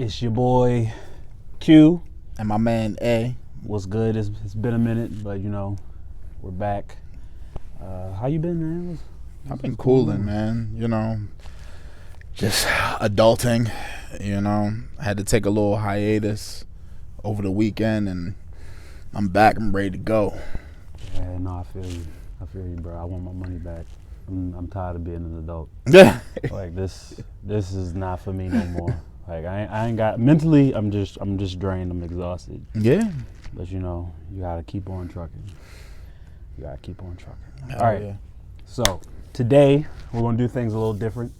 It's your boy Q. And my man A. What's good? It's been a minute, but we're back. How you been, man? I've been cooling, man. Just adulting. I had to take a little hiatus over the weekend, and I'm back. I'm ready to go. Yeah, no, I feel you, bro. I want my money back. I'm tired of being an adult. Yeah. Like this is not for me no more. Like I ain't got mentally. I'm just drained. I'm exhausted. Yeah. But you gotta keep on trucking. Hell All right. yeah. So today we're gonna do things a little different.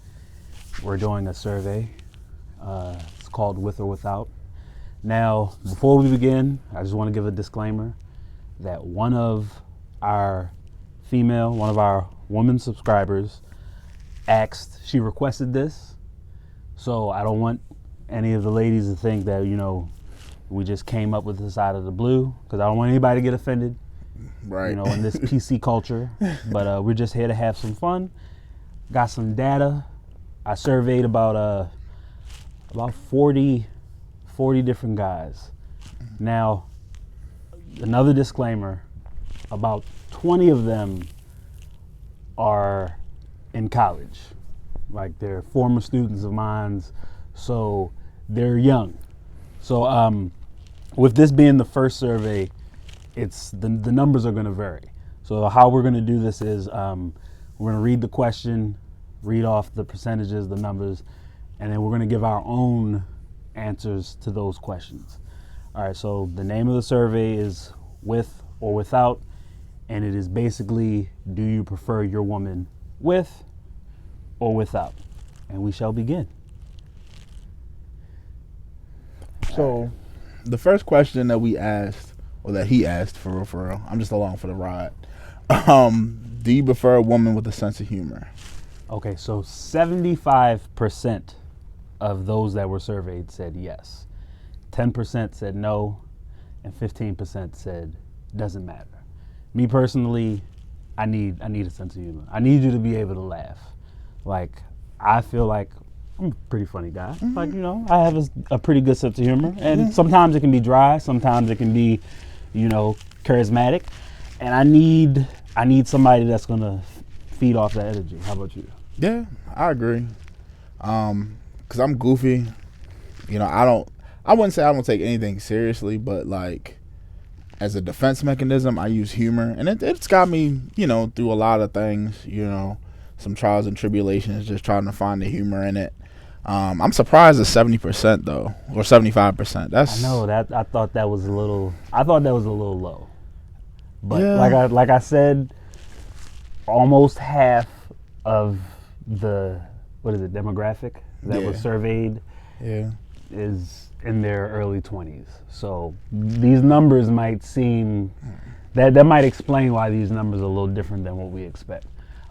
We're doing a survey. It's called With or Without. Now, before we begin, I just want to give a disclaimer that one of our woman subscribers she requested this. So I don't want any of the ladies to think that, we just came up with this out of the blue, because I don't want anybody to get offended, Right. in this PC culture. But we're just here to have some fun. Got some data. I surveyed about 40 different guys. Now, another disclaimer, about 20 of them are in college. Like, they're former students of mine, so they're young. So with this being the first survey, it's the numbers are going to vary. So how we're going to do this is we're going to read the question, read off the percentages, the numbers, and then we're going to give our own answers to those questions. All right, so the name of the survey is With or Without, and it is basically, do you prefer your woman with or without? And we shall begin. So, the first question that we asked, or that he asked, for real, I'm just along for the ride. Do you prefer a woman with a sense of humor? Okay, so 75% of those that were surveyed said yes. 10% said no, and 15% said doesn't matter. Me personally, I need a sense of humor. I need you to be able to laugh. Like, I feel like I'm a pretty funny guy. Mm-hmm. Like, I have a pretty good sense of humor. And sometimes it can be dry, sometimes it can be, charismatic. And I need somebody that's gonna feed off that energy. How about you? Yeah, I agree. 'Cause I'm goofy. I wouldn't say I don't take anything seriously, but like, as a defense mechanism, I use humor, and it's got me, through a lot of things, some trials and tribulations, just trying to find the humor in it. I'm surprised at 70% though, or 75%. I know that. I thought that was a little low. But yeah. like I said, almost half of the demographic that was surveyed is in their early 20s. So these numbers might seem that might explain why these numbers are a little different than what we expect.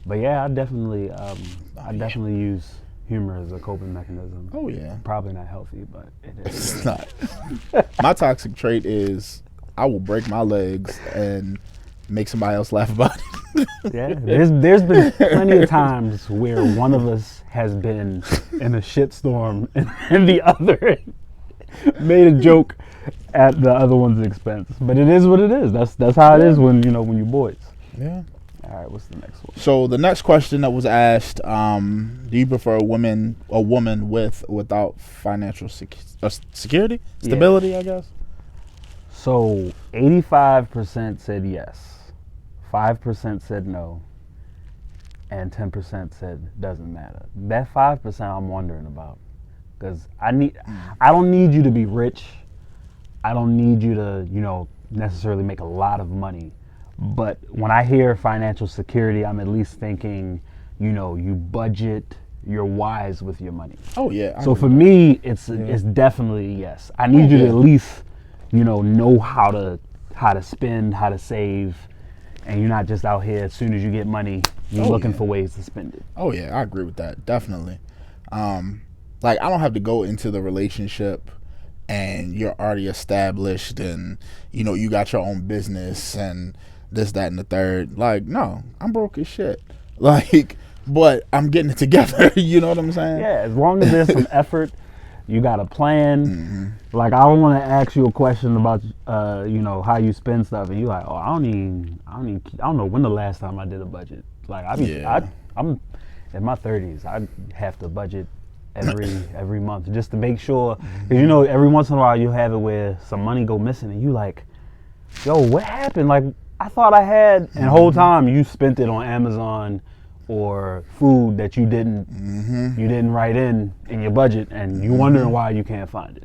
But yeah, I definitely use humor as a coping mechanism. Oh yeah. Probably not healthy, but it is. It's not. My toxic trait is I will break my legs and make somebody else laugh about it. Yeah, there's been plenty of times where one of us has been in a shitstorm and the other made a joke at the other one's expense. But it is what it is. That's how it is when you boys. Yeah. All right, what's the next one? So the next question that was asked, do you prefer a woman with or without financial security? Stability, I guess? So 85% said yes, 5% said no, and 10% said doesn't matter. That 5% I'm wondering about, because I don't need you to be rich. I don't need you to, necessarily make a lot of money. But when I hear financial security, I'm at least thinking, you budget, you're wise with your money. Oh yeah. So for me, it's definitely yes. I need you to at least, know how to spend, how to save, and you're not just out here as soon as you get money, you're looking for ways to spend it. Oh yeah, I agree with that, definitely. Like, I don't have to go into the relationship and you're already established and you got your own business and this, that, and the third. Like, no, I'm broke as shit. Like, but I'm getting it together. You know what I'm saying? Yeah, as long as there's some effort You got a plan. Like I don't want to ask you a question about how you spend stuff, and you like, oh, I don't know when the last time I did a budget. Like I'm in my 30s. I have to budget every month just to make sure, because every once in a while you have it where some money go missing, and you like, yo, what happened? Like I thought I had, and the whole time you spent it on Amazon or food that you didn't write in your budget, and you wondering why you can't find it.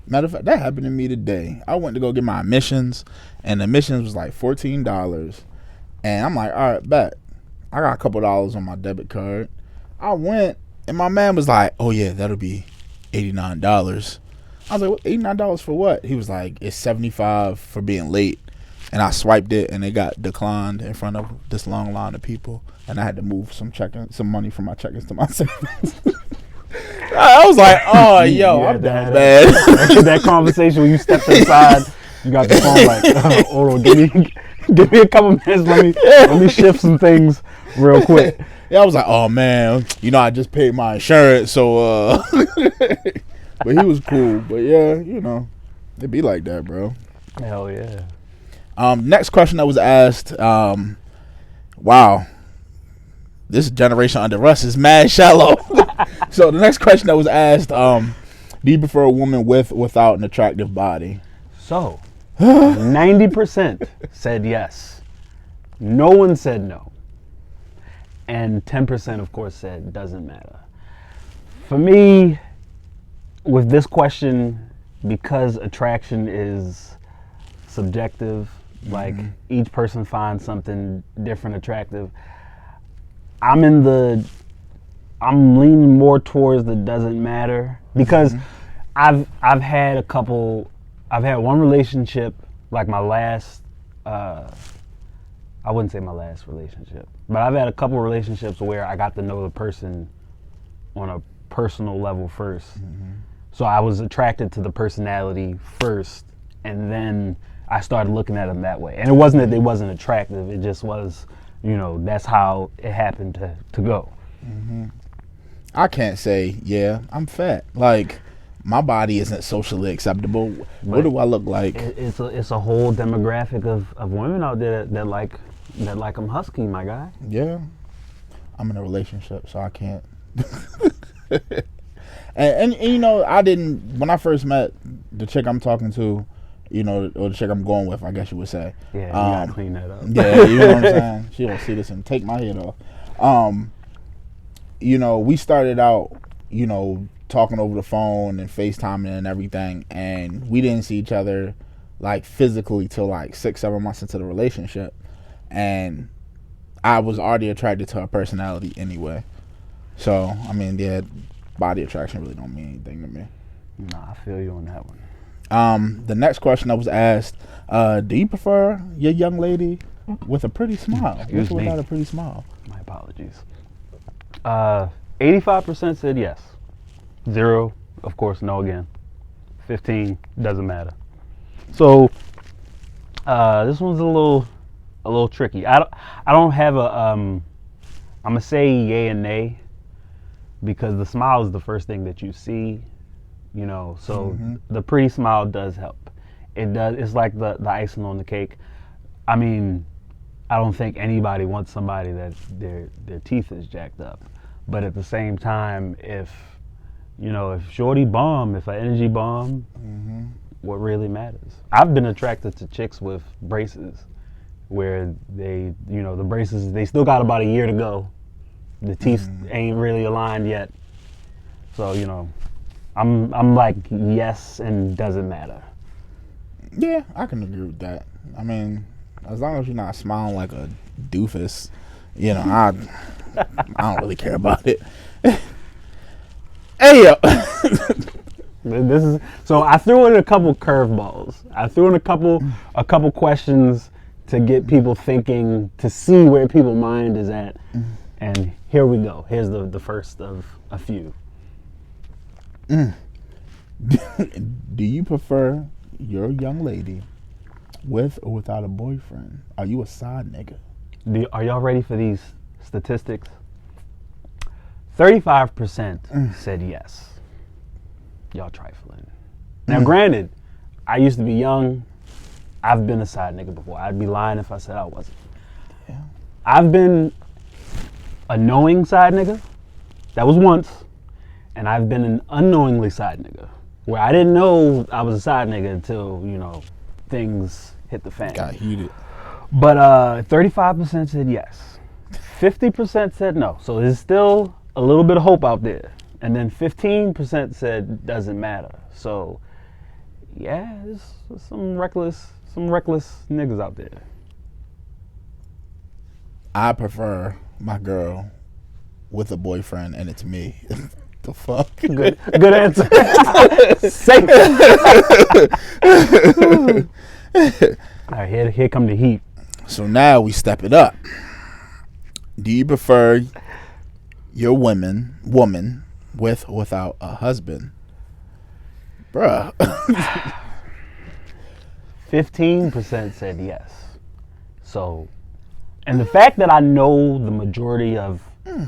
Matter of fact, that happened to me today. I went to go get my admissions, and the admissions was like $14, and I'm like, all right, bet. I got a couple dollars on my debit card. I went, and my man was like, oh yeah, that'll be $89. I was like, what, $89 for what? He was like, it's $75 for being late. And I swiped it, and it got declined in front of this long line of people, and I had to move some money from my checkings to my savings. I was like, oh, yo, I'm down bad. That conversation when you stepped inside, you got the phone like, hold on, give me a couple minutes. Let me shift some things real quick. Yeah, I was like, oh man, I just paid my insurance, so but he was cool. But yeah, it'd be like that, bro. Hell yeah. Next question that was asked, wow, this generation under us is mad shallow. So the next question that was asked, do you prefer a woman with or without an attractive body? So 90% said yes. No one said no. And 10% of course said doesn't matter. For me, with this question, because attraction is subjective, like each person finds something different attractive, I'm leaning more towards the doesn't matter, because I've had one relationship, like my last I wouldn't say my last relationship, but I've had a couple relationships where I got to know the person on a personal level first. So I was attracted to the personality first, and then I started looking at them that way. And it wasn't that they wasn't attractive, it just was, that's how it happened to go. I can't say, yeah, I'm fat. Like, my body isn't socially acceptable. What do I look like? It's a whole demographic of women out there that like them husky, my guy. Yeah. I'm in a relationship, so I can't. and I didn't, when I first met the chick I'm talking to, or the chick I'm going with, I guess you would say. Yeah, you gotta clean that up. Yeah, you know what I'm saying? She don't see this and take my head off. We started out, talking over the phone and FaceTiming and everything, and we didn't see each other like physically till like 6-7 months into the relationship, and I was already attracted to her personality anyway. So I mean, yeah, body attraction really don't mean anything to me. Nah, I feel you on that one. The next question that was asked, do you prefer your young lady with a pretty smile? Excuse me. Without a pretty smile? My apologies. 85% said yes. 0, of course, no again. 15, doesn't matter. So this one's a little tricky. I don't have a I'm gonna say yay and nay, because the smile is the first thing that you see, so the pretty smile does help. It does. It's like the icing on the cake. I mean, I don't think anybody wants somebody that their teeth is jacked up, but at the same time, if shorty bomb, if an energy bomb, what really matters? I've been attracted to chicks with braces, where they, the braces, they still got about a year to go. The teeth ain't really aligned yet. So, I'm like, yes, and doesn't matter. Yeah, I can agree with that. I mean, as long as you're not smiling like a doofus, I don't really care about it. Hey, yo. So I threw in a couple curveballs. I threw in a couple questions to get people thinking, to see where people's mind is at. And here we go. Here's the first of a few. Do you prefer your young lady with or without a boyfriend? Are you a side nigga? Are y'all ready for these statistics? 35% said yes. y'all trifling. Now, granted, I used to be young. I've been a side nigga before. I'd be lying if I said I wasn't. Yeah. I've been a knowing side nigga. That was once. And I've been an unknowingly side nigga, where I didn't know I was a side nigga until, things hit the fan. Got heated. But 35% said yes. 50% said no. So there's still a little bit of hope out there. And then 15% said doesn't matter. So yeah, there's some reckless niggas out there. I prefer my girl with a boyfriend, and it's me. The fuck? Good answer. Safe. All right, here come the heat. So now we step it up. Do you prefer your woman with or without a husband? Bruh. 15% said yes. So, and the fact that I know the majority of,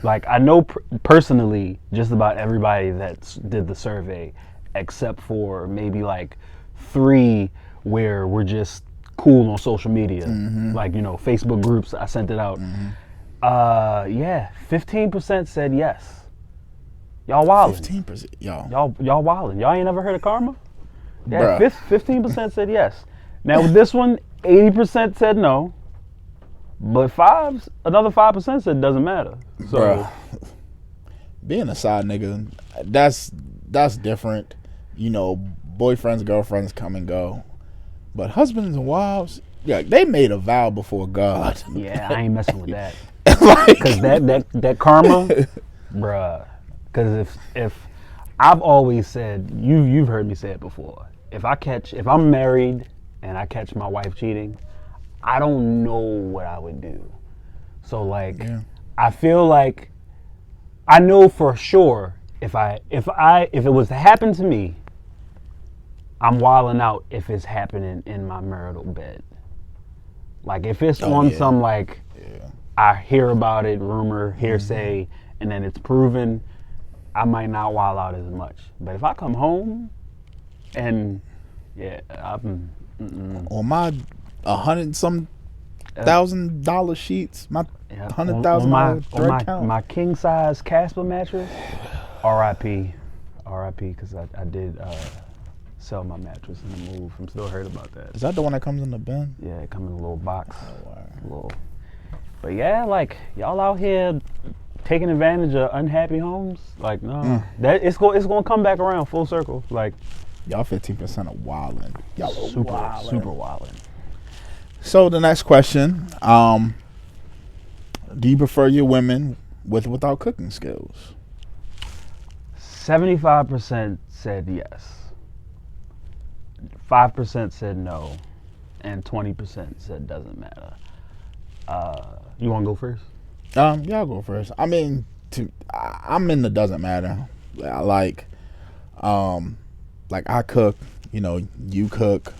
I know personally just about everybody that did the survey, except for maybe 3 where we're just cool on social media, Facebook groups. I sent it out. 15% said yes. Y'all wildin'. 15%, y'all. Y'all wildin'. Y'all ain't never heard of karma? Yeah, Bruh. 15% said yes. Now with this one, 80% said no, but another 5% said doesn't matter. So, Bruh. Being a side nigga, that's different. Boyfriends, girlfriends come and go, but husbands and wives, they made a vow before God. Yeah, I ain't messing with that. Because that karma, bruh. Because if I've always said, you've heard me say it before. If I'm married and I catch my wife cheating, I don't know what I would do. So I feel like I know for sure if it was to happen to me, I'm wilding out if it's happening in my marital bed. If it's some I hear about it, rumor, hearsay, and then it's proven, I might not wild out as much. But if I come home and I'm on my $100,000 sheets, my $100,000 thread count, my king size Casper mattress, R.I.P. Because I did sell my mattress in the move. I'm still hurt about that. Is that the one that comes in the bin? Yeah, it comes in a little box. Oh, wow. But yeah, y'all out here taking advantage of unhappy homes. No, that it's gonna come back around full circle. Y'all 15% are wildin'. Y'all are super wildin'. So the next question, do you prefer your women with or without cooking skills? 75% said yes. 5% said no, and 20% said doesn't matter. You want to go first? Yeah, I'll go first. I mean, I'm in the doesn't matter. I cook, you cook,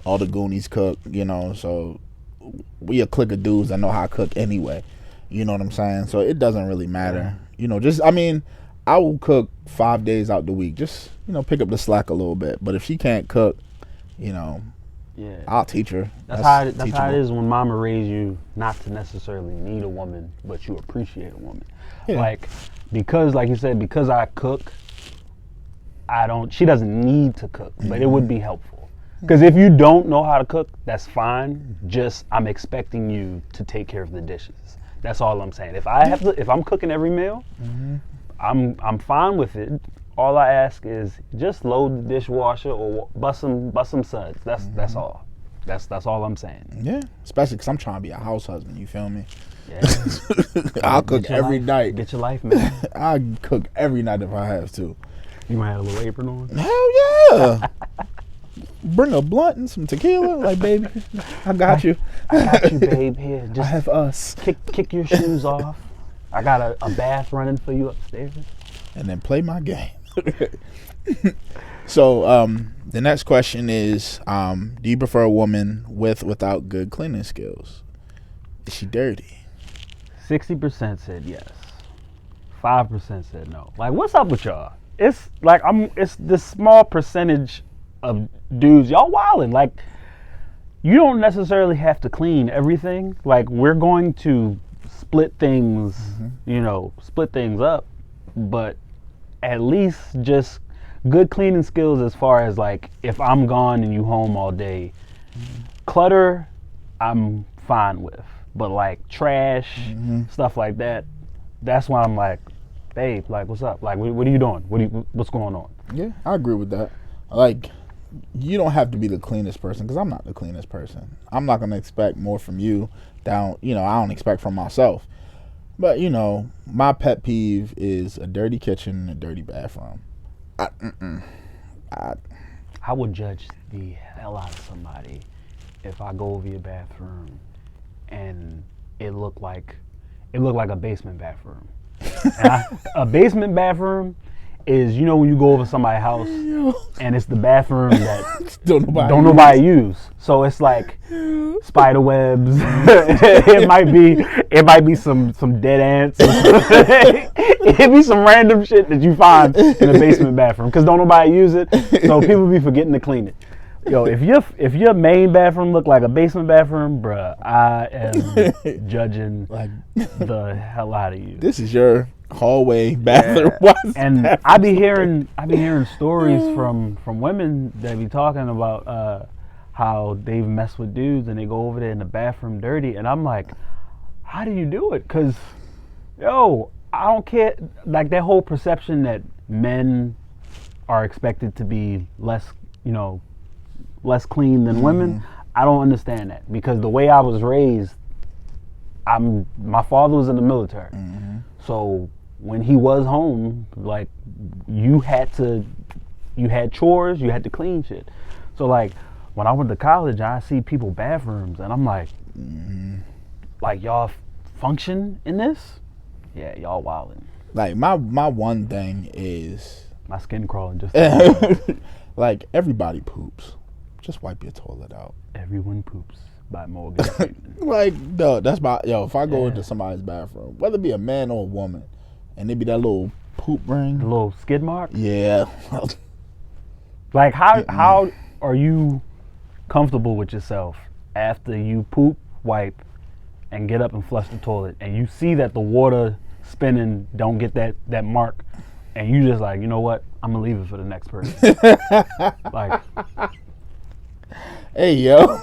all the Goonies cook, so we a clique of dudes that know how to cook anyway. You know what I'm saying? So it doesn't really matter. I will cook 5 days out the week. Just, pick up the slack a little bit. But if she can't cook, I'll teach her. That's how it is when mama raised you not to necessarily need a woman, but you appreciate a woman. Yeah. Because like you said, because I cook, she doesn't need to cook, but it would be helpful. Because if you don't know how to cook, that's fine. Just I'm expecting you to take care of the dishes. That's all I'm saying. If I'm cooking every meal, I'm fine with it. All I ask is just load the dishwasher or bust some suds. That's all. That's all I'm saying. Yeah, especially because I'm trying to be a house husband. You feel me? Yeah. I'll cook every night. Get your life, man. I'll cook every night if I have to. You might have a little apron on. Hell yeah! Bring a blunt and some tequila, baby. I got you. I got you, babe. Here, just I have us. Kick your shoes off. I got a bath running for you upstairs. And then play my game. So the next question is, do you prefer a woman with or without good cleaning skills? Is she dirty? 60% said yes. 5% said no. What's up with y'all? it's like it's this small percentage of dudes. Y'all wildin'. Like, you don't necessarily have to clean everything. Like, we're going to split things, split things up, but at least just good cleaning skills as far as, like, if I'm gone and you home all day. Clutter, I'm fine with. But, like, trash, stuff like that, that's when I'm like, babe, like, what's up? Like, what are you doing? What's going on? Yeah, I agree with that. Like, you don't have to be the cleanest person, because I'm not the cleanest person. I'm not going to expect more from you than, I don't expect from myself. But, my pet peeve is a dirty kitchen and a dirty bathroom. I would judge the hell out of somebody if I go over your bathroom and it looked like a basement bathroom. A basement bathroom is, when you go over somebody's house and it's the bathroom that don't nobody use. So it's like spider webs. it might be some dead ants. It'd be some random shit that you find in a basement bathroom because don't nobody use it. So people be forgetting to clean it. Yo, if your main bathroom look like a basement bathroom, bruh, I am judging the hell out of you. This is your hallway bathroom. Yeah. And I be hearing stories from women that be talking about how they've messed with dudes and they go over there in the bathroom dirty, and I'm like, how do you do it? Cause I don't care, like that whole perception that men are expected to be less clean than women. I don't understand that, because the way I was raised, my father was in the military. So when he was home, like, you had chores, you had to clean shit. So like when I went to college, I see people bathrooms and I'm like, like, y'all function in this? Yeah, y'all wildin'. Like my one thing is my skin crawling just like, everybody poops. Just wipe your toilet out. Everyone poops by Morgan Freeman. Like, no, that's if I go into somebody's bathroom, whether it be a man or a woman, and it be that little poop ring. The little skid mark? Yeah. Like, how are you comfortable with yourself after you poop, wipe, and get up and flush the toilet, and you see that the water spinning don't get that mark, and you just like, you know what? I'm going to leave it for the next person. Like... Hey, yo.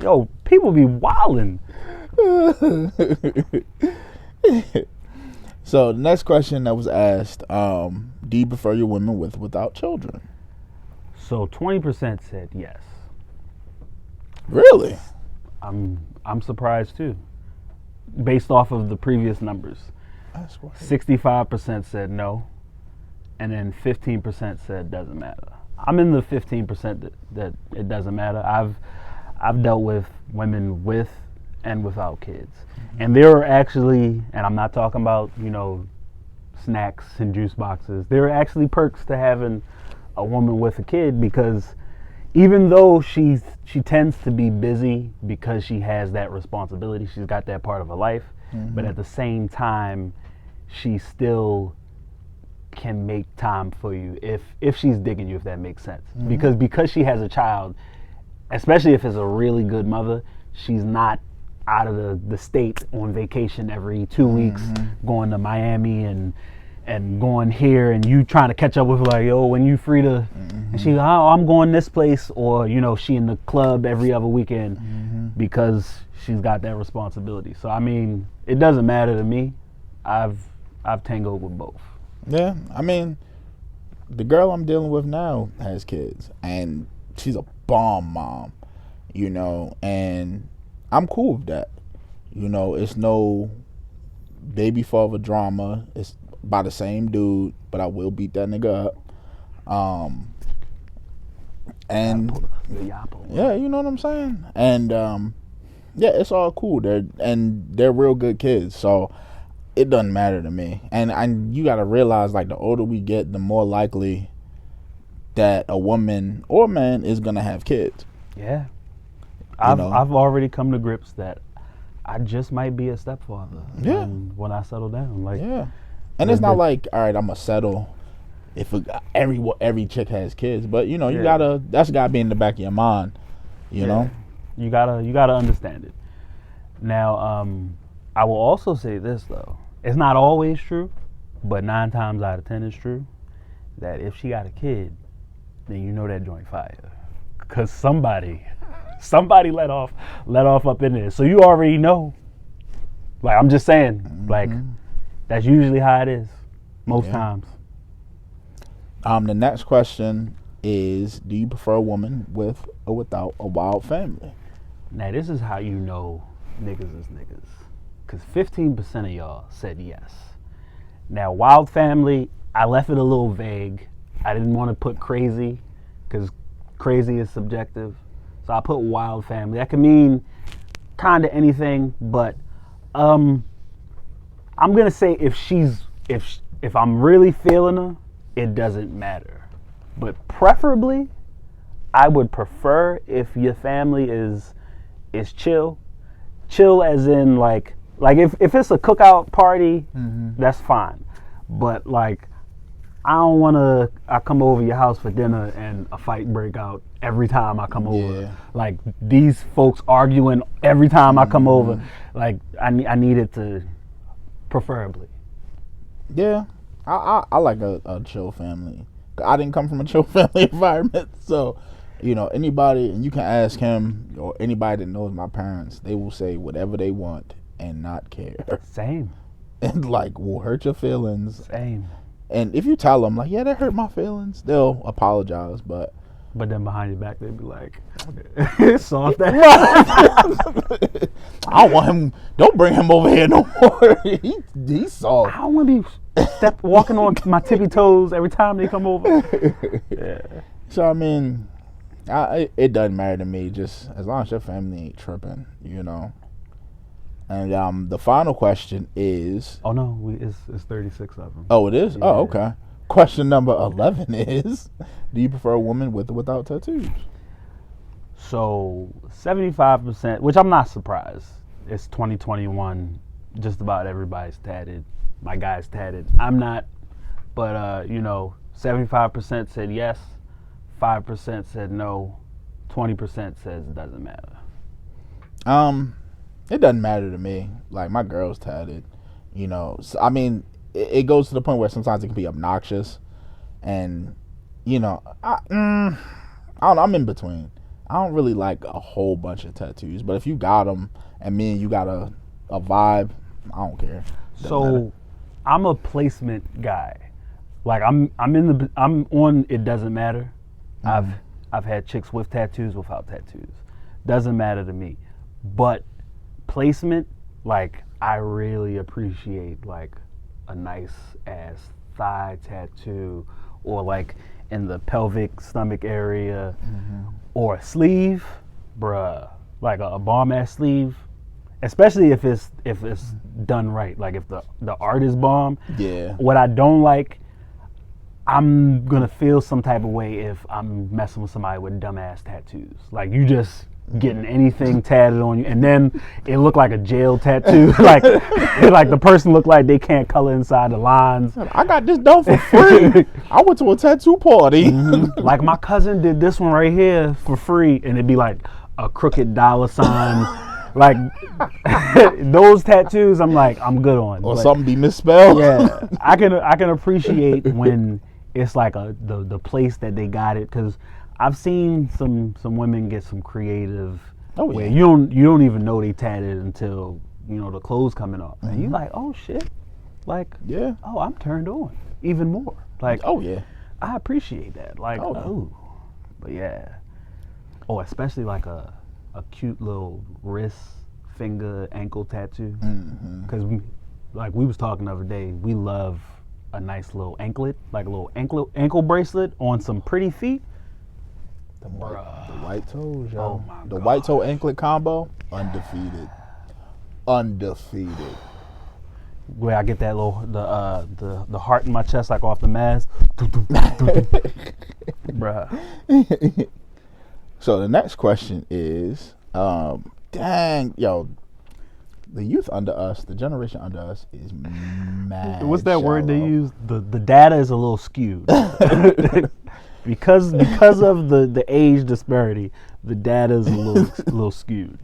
yo, people be wildin'. So the next question that was asked, do you prefer your women with or without children? So 20% said yes. Really? I'm surprised too, based off of the previous numbers. That's right. 65% said no, and then 15% said doesn't matter. I'm in the 15% that it doesn't matter. I've dealt with women with and without kids, and there are actually, and I'm not talking about snacks and juice boxes. There are actually perks to having a woman with a kid, because even though she tends to be busy because she has that responsibility, she's got that part of her life, but at the same time, she still can make time for you if she's digging you, if that makes sense. Because she has a child, especially if it's a really good mother, she's not out of the state on vacation every 2 weeks, going to Miami and going here, and you trying to catch up with her, like, yo, when you free to, and she, I'm going this place, or she in the club every other weekend, because she's got that responsibility. So I mean, it doesn't matter to me. I've tangled with both. Yeah, I mean, the girl I'm dealing with now has kids, and she's a bomb mom, and I'm cool with that. It's no baby father drama. It's by the same dude, but I will beat that nigga up. And yeah, you know what I'm saying? And yeah, it's all cool. They're real good kids, so it doesn't matter to me. And you got to realize, like, the older we get, the more likely that a woman or man is gonna have kids. Yeah, I've already come to grips that I just might be a stepfather. Yeah, when I settle down, like, yeah. And it's not like, all right, I'm gonna settle if every chick has kids, but you Yeah. gotta, that's gotta be in the back of your mind, you know. You gotta understand it. Now, I will also say this though: it's not always true, but 9 times out of 10 it's true that if she got a kid, then you know that joint fire, cause somebody let off up in there, so you already know. Like I'm just saying, like that's usually how it is most times. The next question is, do you prefer a woman with or without a wild family? Now this is how you know niggas is niggas, cause 15% of y'all said yes. Now wild family, I left it a little vague. I didn't want to put crazy, cause crazy is subjective. So I put wild family. That could mean kind of anything, but I'm gonna say if I'm really feeling her, it doesn't matter. But preferably, I would prefer if your family is chill as in like if it's a cookout party, that's fine. But like I don't want to. I come over your house for dinner and a fight break out every time I come over. Like these folks arguing every time I come over. Like I need it to, preferably. Yeah, I like a chill family. I didn't come from a chill family environment, so anybody, and you can ask him or anybody that knows my parents, they will say whatever they want and not care. Same. And like will hurt your feelings. Same. And if you tell them, like, yeah, that hurt my feelings, they'll apologize, but then behind your back, they'd be like, soft that. I don't want him, don't bring him over here no more. He's soft. I don't want to be walking on my tippy toes every time they come over. Yeah. So, I mean, it doesn't matter to me, just as long as your family ain't tripping, And the final question is... Oh, no, it's 36 of them. Oh, it is? Yeah. Oh, okay. Question number 11 is, do you prefer a woman with or without tattoos? So 75%, which I'm not surprised. It's 2021. Just about everybody's tatted. My guy's tatted. I'm not. But, 75% said yes. 5% said no. 20% says it doesn't matter. It doesn't matter to me. Like, my girl's tatted. So, I mean, it goes to the point where sometimes it can be obnoxious. And, I don't know, I'm in between. I don't really like a whole bunch of tattoos. But if you got them and me and you got a vibe, I don't care. Doesn't matter. I'm a placement guy. Like, I'm on it doesn't matter. I've had chicks with tattoos, without tattoos. Doesn't matter to me. But placement, like, I really appreciate like a nice ass thigh tattoo, or like in the pelvic stomach area, or a sleeve, bruh. Like a bomb ass sleeve, especially if it's done right. Like if the art is bomb. Yeah. What I don't like, I'm gonna feel some type of way if I'm messing with somebody with dumbass tattoos. Like you just getting anything tatted on you, and then it looked like a jail tattoo. like the person looked like they can't color inside the lines. I got this done for free. I went to a tattoo party. Like my cousin did this one right here for free, and it'd be like a crooked dollar sign. Like those tattoos, I'm like, I'm good on. Or something be misspelled. Yeah, I can appreciate when it's like the place that they got it, because I've seen some women get some creative where you don't even know they tatted until the clothes coming off, and you like, oh shit, like oh, I'm turned on even more. Like, oh yeah, I appreciate that. Like, but yeah, especially like a cute little wrist, finger, ankle tattoo, because we was talking the other day, we love a nice little anklet, like a little ankle bracelet on some pretty feet. The white toes, yo. Oh my the God. White toe anklet combo, undefeated. Where I get that little the heart in my chest, like off the mask. Bruh. So the next question is, dang, yo, the youth under us, the generation under us, is mad. What's that word they shallow. use? The data is a little skewed. because of the age disparity, the data is a little skewed.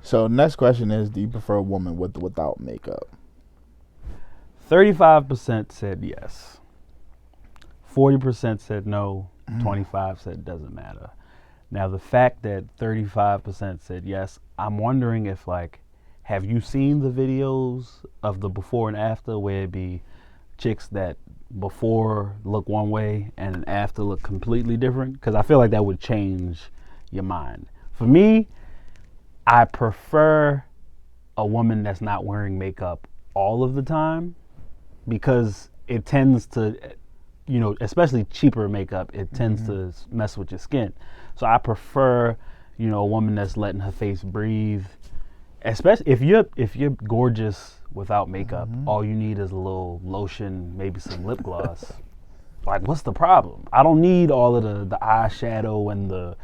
So next question is: do you prefer a woman with or without makeup? 35% said yes. 40% said no. 25% said doesn't matter. Now the fact that 35% said yes, I'm wondering if like, have you seen the videos of the before and after where it be chicks that before look one way and after look completely different? Because I feel like that would change your mind. For me, I prefer a woman that's not wearing makeup all of the time, because it tends to, you know, especially cheaper makeup, it tends to mess with your skin. So I prefer, you know, a woman that's letting her face breathe. Especially if you're gorgeous without makeup, all you need is a little lotion, maybe some lip gloss. Like, what's the problem? I don't need all of the eyeshadow and the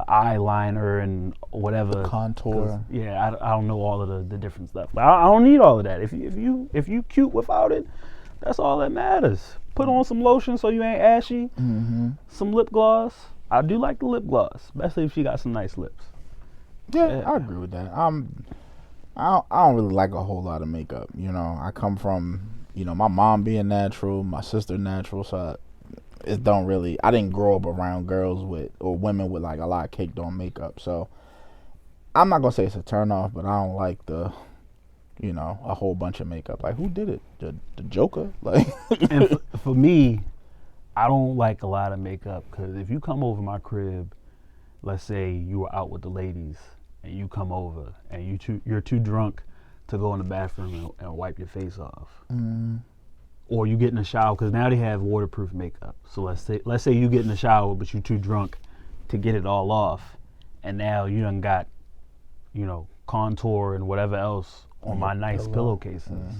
eyeliner and whatever Contour. Yeah, I don't know all of the different stuff. But I don't need all of that. If you cute without it, that's all that matters. Put on some lotion so you ain't ashy. Some lip gloss. I do like the lip gloss, especially if she got some nice lips. Yeah, I agree with that. I don't really like a whole lot of makeup. You know, I come from, you know, my mom being natural, my sister natural, so it don't really. I didn't grow up around girls with or women with like a lot of caked on makeup. So I'm not gonna say it's a turn off, but I don't like the, you know, a whole bunch of makeup. Like, who did it? The Joker? Like, And for me, I don't like a lot of makeup, because if you come over my crib, let's say you were out with the ladies and you come over and you're too drunk to go in the bathroom and wipe your face off, or you get in the shower, because now they have waterproof makeup. So let's say you get in the shower but you're too drunk to get it all off, and now you done got, you know, contour and whatever else on my nice pillowcases.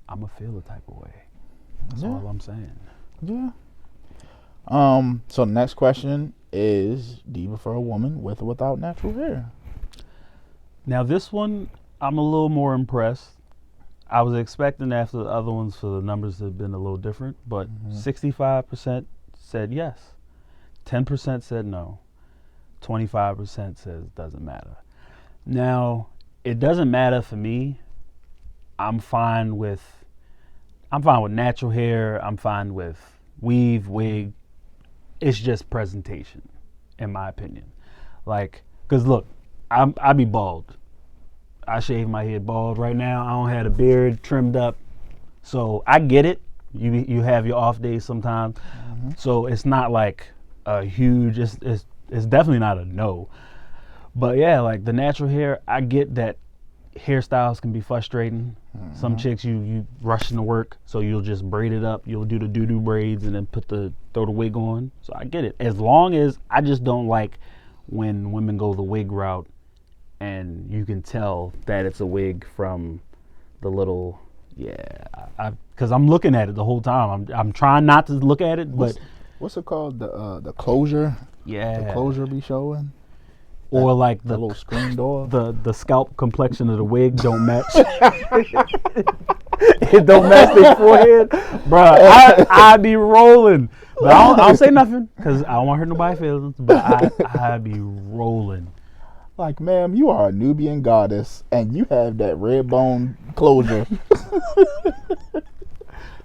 I'ma feel the type of way. That's all I'm saying. yeah. So the next question is: do you prefer a woman with or without natural hair? Now this one, I'm a little more impressed. I was expecting after the other ones for the numbers to have been a little different, but 65% said yes, 10% said no, 25% says doesn't matter. Now, it doesn't matter for me. I'm fine with natural hair. I'm fine with weave, wig. It's just presentation, in my opinion. Like, cause look, I be bald. I shave my head bald right now. I don't have a beard trimmed up, so I get it. You have your off days sometimes, so it's not like a huge. It's definitely not a no. But yeah, like the natural hair, I get that hairstyles can be frustrating. Some chicks you rushing to work, so you'll just braid it up. You'll do the doo-doo braids and then throw the wig on. So I get it. As long as I just don't like when women go the wig route and you can tell that it's a wig from the little, because I'm looking at it the whole time. I'm trying not to look at it, but What's it called? The closure. yeah, The closure be showing. or like The little screen door. the scalp complexion of the wig don't match. It don't match their forehead, bruh. I be rolling, but I don't say nothing because I don't want to hurt nobody's feelings. But I be rolling. Like, ma'am, you are a Nubian goddess, and you have that red bone closure.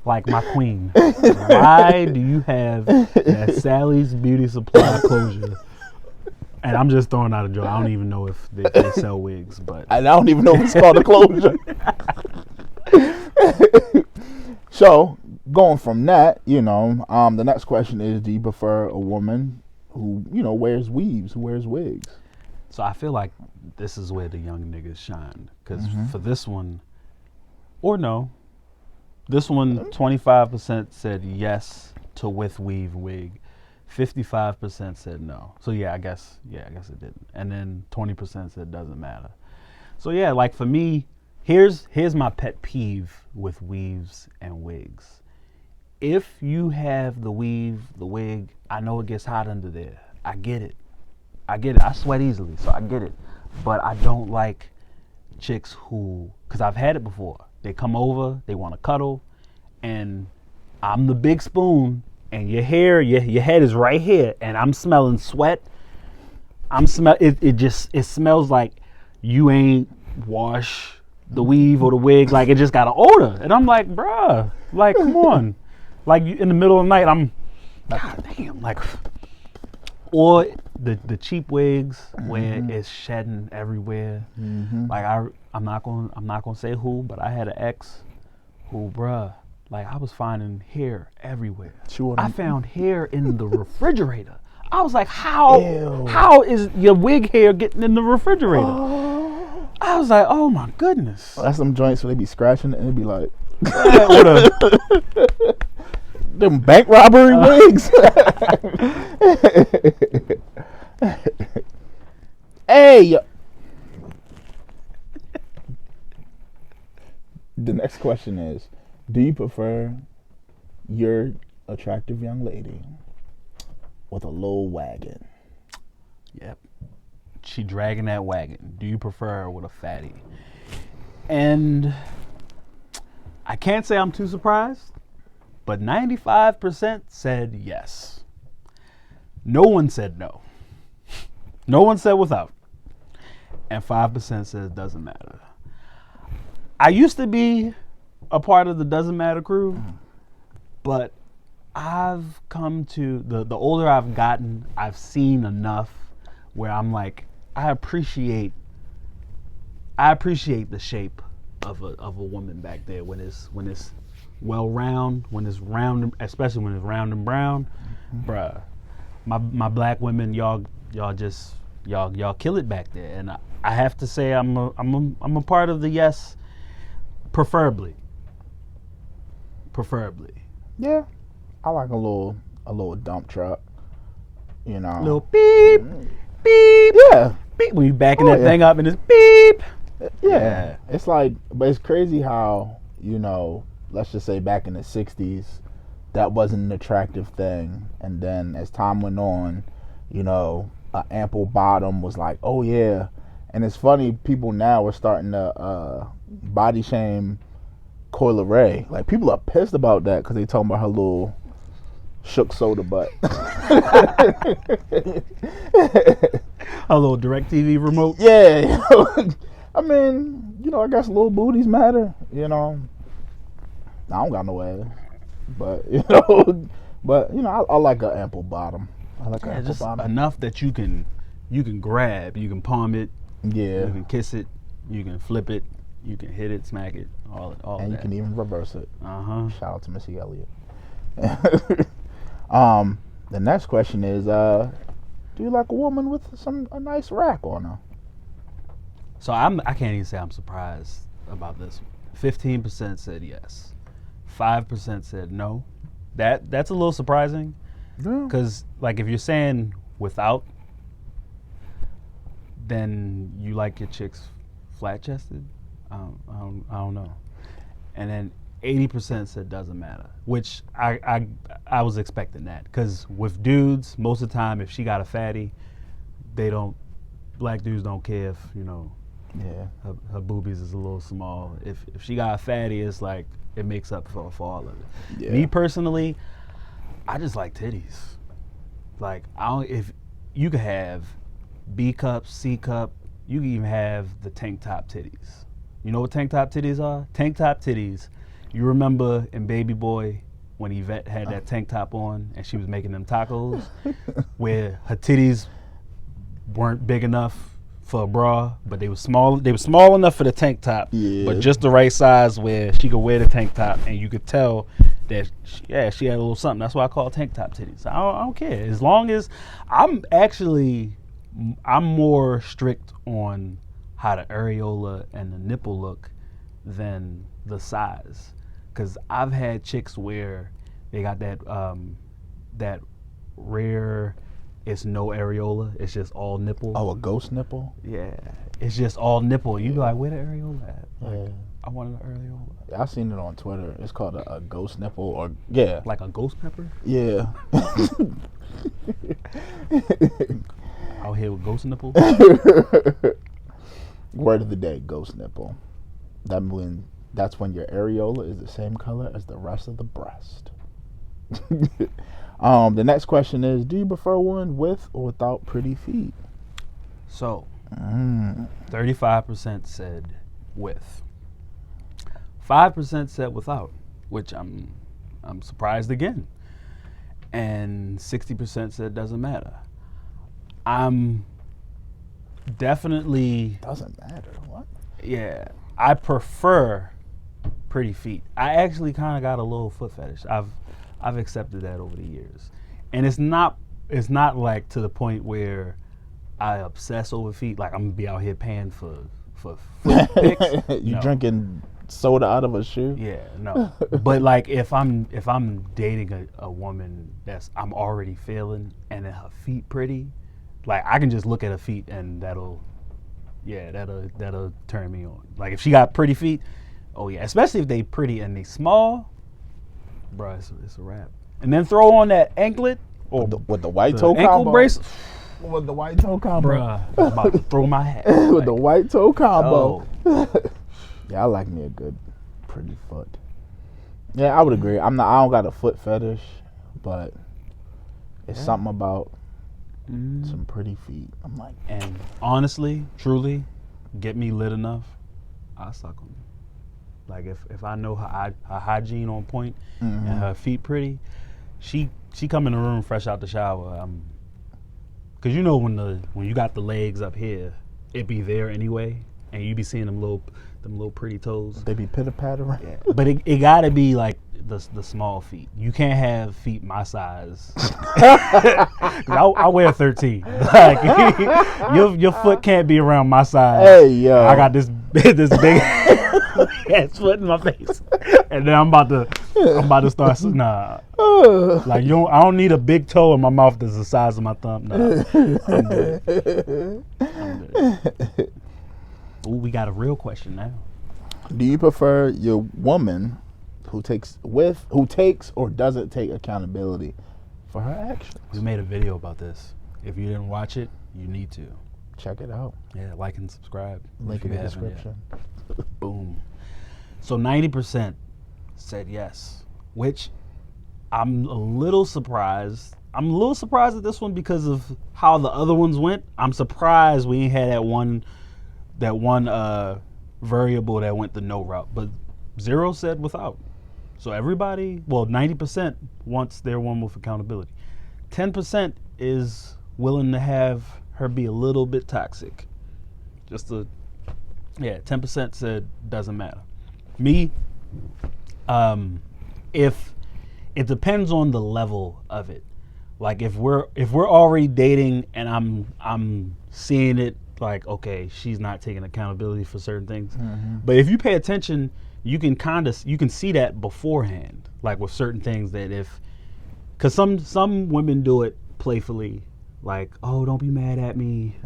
Like my queen. Why do you have that Sally's Beauty Supply closure? And I'm just throwing out a joke. I don't even know if they sell wigs, but And I don't even know if it's called a closure. So, going from that, you know, the next question is: do you prefer a woman who, you know, wears weaves, who wears wigs? so I feel like this is where the young niggas shine. Because for this one, or no, this one, 25% said yes to with weave wig. 55% said no. So I guess it didn't. And then 20% said doesn't matter. So yeah, like for me, here's my pet peeve with weaves and wigs. If you have the weave, the wig, I know it gets hot under there. I get it. I sweat easily, so I get it. But I don't like chicks who, because I've had it before. They come over, they want to cuddle, and I'm the big spoon, and your head is right here, and I'm smelling sweat. It smells like you ain't wash the weave or the wig, like it just got an odor, and I'm like, bruh, like come on, like in the middle of the night, I'm, god damn, like, or the cheap wigs where it's shedding everywhere. Like I'm not gonna say who, but I had an ex who, bruh, like I was finding hair everywhere. I found hair in the refrigerator. I was like, how is your wig hair getting in the refrigerator? I was like, oh my goodness. That's some joints where they be scratching it and it be like, What them bank robbery wigs. Hey. The next question is, do you prefer your attractive young lady with a little wagon? Yep. She dragging that wagon. Do you prefer her with a fatty? And I can't say I'm too surprised, but 95% said yes. No one said no. No one said without. And 5% said it doesn't matter. I used to be a part of the doesn't matter crew, but I've come to, the older I've gotten, I've seen enough where I'm like, I appreciate the shape of a woman back there when it's well round, when it's round, especially when it's round and brown, bruh. My black women, y'all kill it back there, and I have to say I'm a part of the yes, preferably. Yeah, I like a little dump truck, you know. Little beep, beep. Yeah. Beep. When you backing that thing up and it's beep. Yeah. It's like, but it's crazy how, you know, let's just say back in the 60s, that wasn't an attractive thing. And then as time went on, you know, an ample bottom was like, oh yeah. And it's funny, people now are starting to body shame Coyle Ray. Like, people are pissed about that because they talking about her little shook soda butt. A little DirecTV remote. Yeah. I mean, you know, I guess little booties matter, you know. I don't got no ass. But, you know, I like an ample bottom. I like an ample just bottom. Enough that you can grab, you can palm it, Yeah. you can kiss it, you can flip it, you can hit it, smack it, all And of that. you can even reverse it. Uh-huh. Shout out to Missy Elliott. The next question is, do you like a woman with a nice rack on her? So I can't even say I'm surprised about this. 15% said yes. 5% said no. That's a little surprising. Yeah. Because, like, if you're saying without, then you like your chicks flat-chested? I don't know. And then 80% said doesn't matter, which I was expecting that. Because with dudes, most of the time, if she got a fatty, black dudes don't care if, you know, Yeah. her boobies is a little small. If she got a fatty, it's like it makes up for all of it. Yeah. Me personally, I just like titties. Like, if you could have B cup, C cup, you can even have the tank top titties. You know what tank top titties are? Tank top titties. You remember in Baby Boy when Yvette had that tank top on and she was making them tacos, where her titties weren't big enough for a bra, but they were small. They were small enough for the tank top, but just the right size where she could wear the tank top, and you could tell that she had a little something. That's why I call it tank top titties. I don't care as long as I'm more strict on how the areola and the nipple look than the size, because I've had chicks where they got that rare. It's no areola. It's just all nipple. Oh, a ghost nipple? Yeah. It's just all nipple. You be like, where the areola at? Like, Yeah. I wanted an areola. Yeah, I've seen it on Twitter. It's called a ghost nipple, or yeah. Like a ghost pepper? Yeah. Out here with ghost nipple? Word of the day, ghost nipple. That's when your areola is the same color as the rest of the breast. The next question is, do you prefer one with or without pretty feet? So, 35% said with. 5% said without, which I'm surprised again. And 60% said doesn't matter. I'm definitely... Doesn't matter. What? Yeah. I prefer pretty feet. I actually kind of got a little foot fetish. I've accepted that over the years. And it's not like to the point where I obsess over feet. Like I'm gonna be out here paying for foot pics. You No. drinking soda out of a shoe? Yeah, no. But like if I'm dating a woman I'm already feeling and then her feet pretty, like I can just look at her feet and that'll turn me on. Like if she got pretty feet, oh yeah, especially if they pretty and they small, bro, it's a wrap. And then throw on that anklet or With the white the toe ankle combo. bracelet, With the white toe combo. bruh, I'm about to throw my hat. With the white toe combo. oh, Yeah, I like me a good pretty foot. Yeah, I would agree. I don't got a foot fetish, but it's something about some pretty feet. I'm like, and honestly, truly, get me lit enough, I suck them. Like if I know her hygiene on point and her feet pretty, she come in the room fresh out the shower. Cause you know when you got the legs up here, it be there anyway, and you be seeing them little pretty toes. they be pitter pattering. Yeah. But it gotta be like the small feet. You can't have feet my size. 'Cause I wear 13. Like your foot can't be around my size. Hey yo, I got this big ass foot in my face, and then I'm about to start. Nah, like I don't need a big toe in my mouth that's the size of my thumb. Nah, I'm good. Ooh, we got a real question now. Do you prefer your woman who takes or doesn't take accountability for her actions? We made a video about this. If you didn't watch it, you need to. Check it out. Yeah, like and subscribe. Link if in you the haven't yet. description. Boom. So 90% said yes, which I'm a little surprised. I'm a little surprised at this one because of how the other ones went. I'm surprised we ain't had that one variable that went the no route, but 0 said without. So everybody, 90% wants their one with accountability. 10% is willing to have her be a little bit toxic. 10% said doesn't matter. Me, if it depends on the level of it. Like if we're already dating and I'm seeing it like, okay, she's not taking accountability for certain things. But if you pay attention, you can see that beforehand, like with certain things because some women do it playfully, like, oh, don't be mad at me.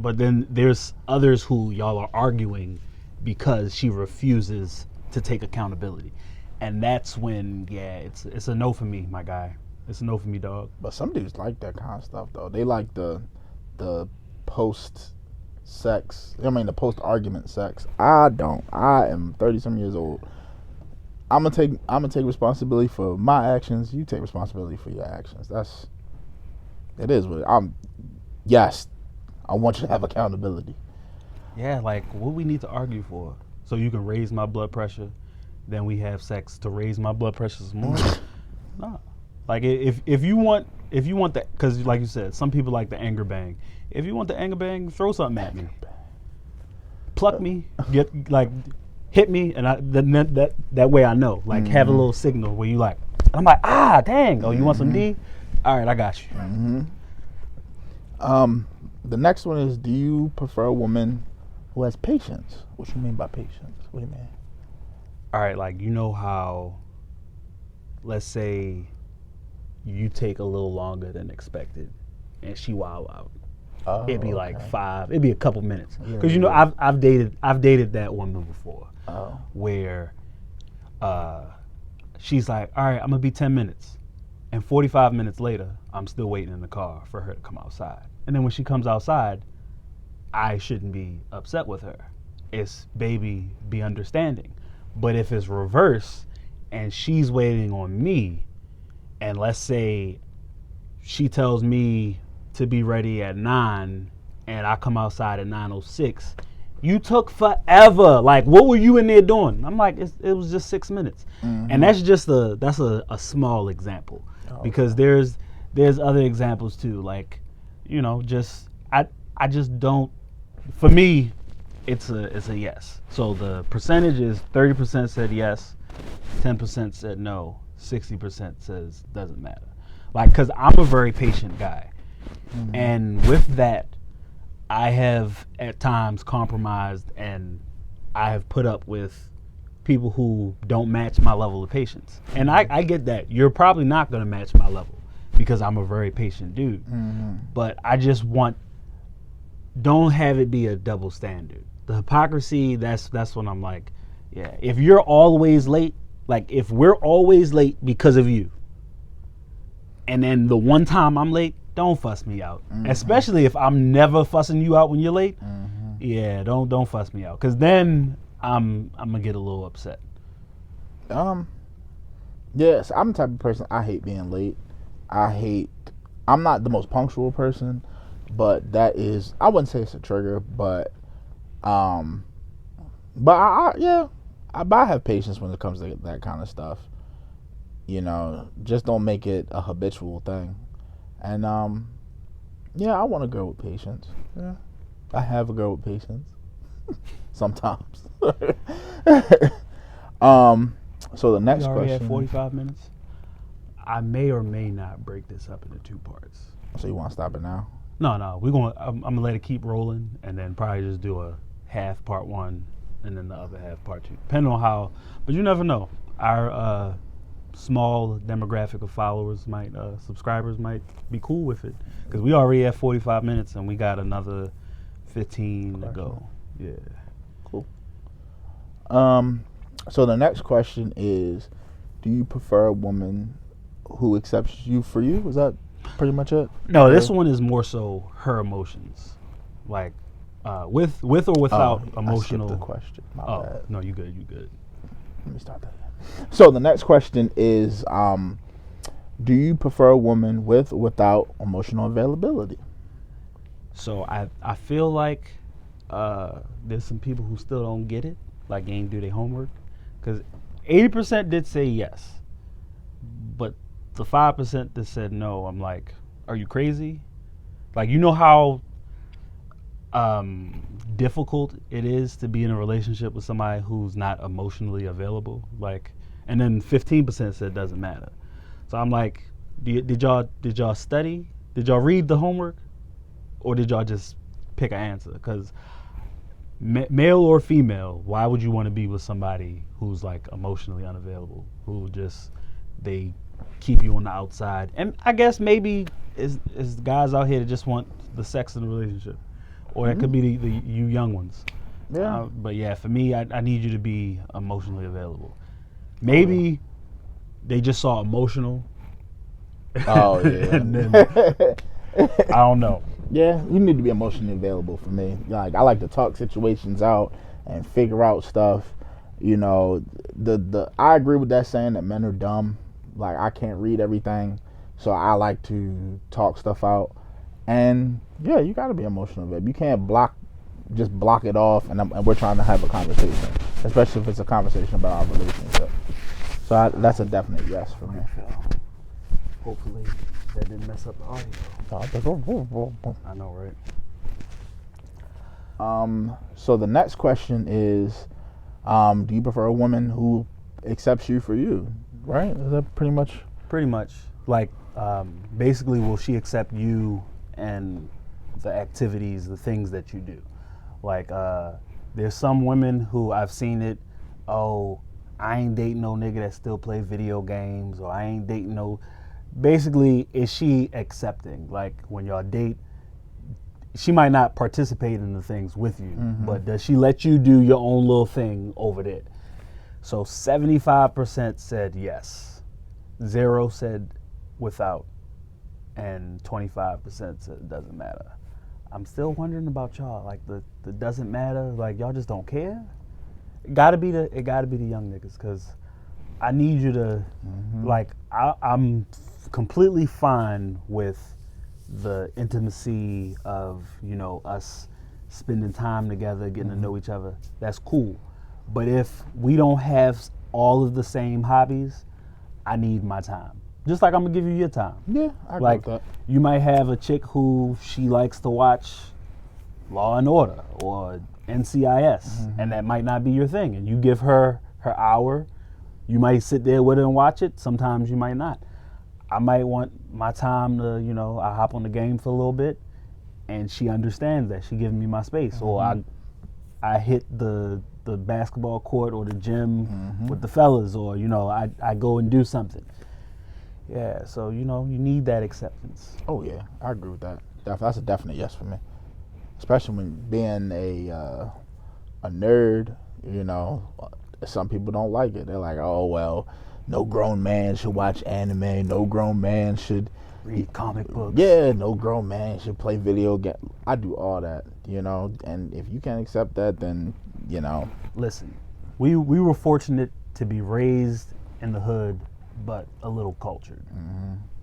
But then there's others who y'all are arguing because she refuses to take accountability. And that's when, it's a no for me, my guy. It's a no for me, dog. But some dudes like that kind of stuff though. They like the post sex. I mean the post argument sex. I don't. I am 30-some years old. I'm gonna take responsibility for my actions. You take responsibility for your actions. It is what yes, I want you to have accountability. Yeah, like what we need to argue for? So you can raise my blood pressure, then we have sex to raise my blood pressure some more? No. Like if you want that, because like you said, some people like the anger bang. If you want the anger bang, throw something at me, pluck me, hit me, and that way I know. Like have a little signal where you like. I'm like, dang. Oh, you want some D? All right, I got you. The next one is, do you prefer a woman who has patience? What you mean by patience? What do you mean? All right, like you know how, let's say you take a little longer than expected and she wild out. Oh, It'd be like okay. it'd be a couple minutes. Yeah, Cause you know, I've dated that woman before Oh. where she's like, all right, I'm gonna be 10 minutes. And 45 minutes later, I'm still waiting in the car for her to come outside. And then when she comes outside, I shouldn't be upset with her. It's, baby, be understanding. But if it's reverse and she's waiting on me, and let's say she tells me to be ready at 9 and I come outside at 9:06, you took forever. Like, what were you in there doing? I'm like, it was just 6 minutes. And that's just a small example, because there's other examples too. Like, just I just don't. For me, it's a yes. So the percentage is 30% said yes, 10% said no, 60% says doesn't matter. Like, because I'm a very patient guy, and with that, I have at times compromised, and I have put up with people who don't match my level of patience. And I get that. You're probably not going to match my level because I'm a very patient dude. But I just don't have it be a double standard. The hypocrisy, that's when I'm like, yeah, if you're always late, like if we're always late because of you, and then the one time I'm late, don't fuss me out. Especially if I'm never fussing you out when you're late. Yeah, don't fuss me out, because then I'm gonna get a little upset. Yes, I'm the type of person, I hate being late. I'm not the most punctual person, but that is, I wouldn't say it's a trigger, but I have patience when it comes to that kind of stuff. Just don't make it a habitual thing. And I want a girl with patience. Yeah, I have a girl with patience sometimes. So the next We already question. had 45 minutes. I may or may not break this up into 2 parts. So you want to stop it now? No, I'm gonna let it keep rolling, and then probably just do a half part 1, and then the other half part 2, depending on how. But you never know. Our small demographic of followers subscribers might be cool with it, because we already have 45 minutes and we got another 15 to go. Yeah. Cool. So the next question is, do you prefer a woman who accepts you for you? Is that pretty much it? No, this one is more so her emotions, like with or without emotional. I skipped the question. My bad. No, you good. Let me start that. So the next question is, do you prefer a woman with or without emotional availability? So I feel like there's some people who still don't get it, like ain't do their homework, because 80% did say yes, but the 5% that said no, I'm like, are you crazy? Like, how difficult it is to be in a relationship with somebody who's not emotionally available, like, and then 15% said doesn't matter. So I'm like, did y'all study? Did y'all read the homework, or did y'all just pick an answer? Because male or female, why would you want to be with somebody who's like emotionally unavailable, who just, they keep you on the outside? And I guess maybe is guys out here that just want the sex in the relationship, or that could be the you young ones. Yeah. But yeah, for me, I need you to be emotionally available. Maybe they just saw emotional. Oh yeah. And then, I don't know. Yeah, you need to be emotionally available for me. Like, I like to talk situations out and figure out stuff. I agree with that saying that men are dumb. Like, I can't read everything, so I like to talk stuff out. And yeah, you got to be emotional available. You can't just block it off, and we're trying to have a conversation, especially if it's a conversation about our relationship. So that's a definite yes for me. Hopefully that didn't mess up the audio. I know, right? So the next question is, do you prefer a woman who accepts you for you? Right? Is that pretty much? Pretty much. Like, basically, will she accept you and the activities, the things that you do? Like, there's some women who I've seen it, I ain't dating no nigga that still play video games, or I ain't dating no. Basically, is she accepting? Like, when y'all date, she might not participate in the things with you, but does she let you do your own little thing over there? So 75% said yes, 0 said without, and 25% said it doesn't matter. I'm still wondering about y'all. Like the doesn't matter. Like y'all just don't care. It gotta be the young niggas, cause I need you to like I'm completely fine with the intimacy of, you know, us spending time together, getting to know each other. That's cool. But if we don't have all of the same hobbies, I need my time. Just like I'm gonna give you your time. Yeah, I agree Like with that. you might have a chick who she likes to watch Law and Order or NCIS, and that might not be your thing. And you give her her hour. You might sit there with her and watch it. Sometimes you might not. I might want my time to, you know, I hop on the game for a little bit, and she understands that. She giving me my space, or I hit the basketball court or the gym with the fellas, or, you know, I go and do something. Yeah, so, you know, you need that acceptance. Oh yeah, I agree with that. That's a definite yes for me. Especially when being a nerd, you know, some people don't like it. They're like, oh well, no grown man should watch anime. No grown man should Read comic books. Yeah, no grown man should play video game. I do all that, you know. And if you can't accept that, then, you know. Listen, we were fortunate to be raised in the hood, but a little cultured.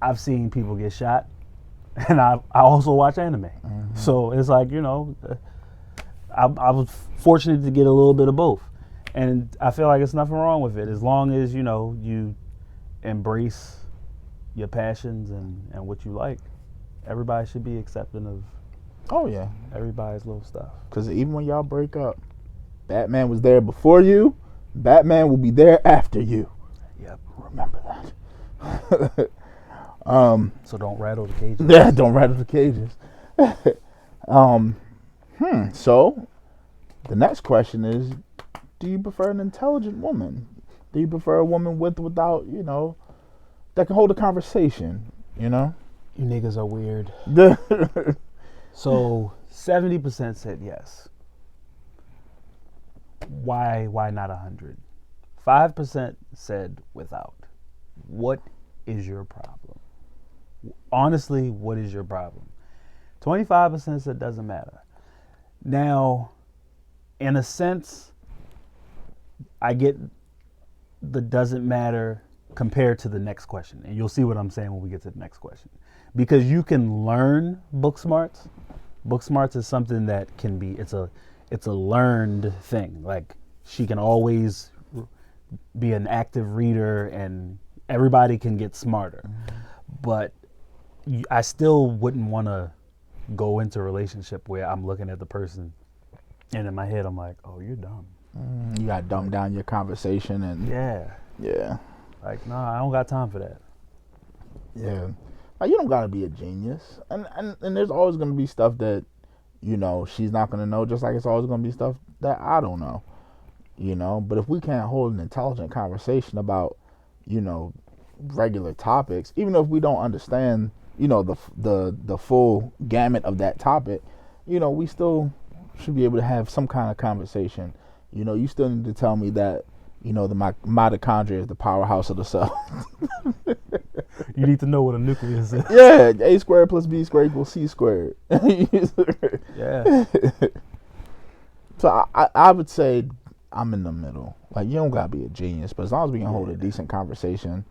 I've seen people get shot, and I also watch anime. So it's like, you know, I was fortunate to get a little bit of both. And I feel like there's nothing wrong with it, as long as, you know, you embrace your passions and what you like. Everybody should be accepting of Oh yeah, everybody's little stuff. because even when y'all break up, Batman was there before you. Batman will be there after you. Yep. Remember that. So don't rattle the cages. Yeah, don't rattle the cages. So the next question is, do you prefer an intelligent woman? Do you prefer a woman without, you know, that can hold a conversation, you know? You niggas are weird. So 70% said yes. Why not 100? 5% said without. What is your problem? Honestly, what is your problem? 25% said doesn't matter. Now, in a sense, I get the doesn't matter compared to the next question. And you'll see what I'm saying when we get to the next question. Because you can learn book smarts. Book smarts is something that can be, it's a learned thing. Like, she can always be an active reader and everybody can get smarter. But I still wouldn't want to go into a relationship where I'm looking at the person and in my head I'm like, oh, you're dumb. You got to dumb down your conversation and Yeah. Like, nah, I don't got time for that. Yeah. Like, you don't gotta be a genius. And there's always gonna be stuff that, you know, she's not gonna know, just like it's always gonna be stuff that I don't know. You know? But if we can't hold an intelligent conversation about, you know, regular topics, even if we don't understand, you know, the full gamut of that topic, you know, we still should be able to have some kind of conversation. You know, you still need to tell me that, you know, the mitochondria is the powerhouse of the cell. You need to know what a nucleus is. Yeah, A squared plus B squared equals C squared. Yeah. So I would say I'm in the middle. Like, you don't gotta be a genius, but as long as we can hold a decent conversation,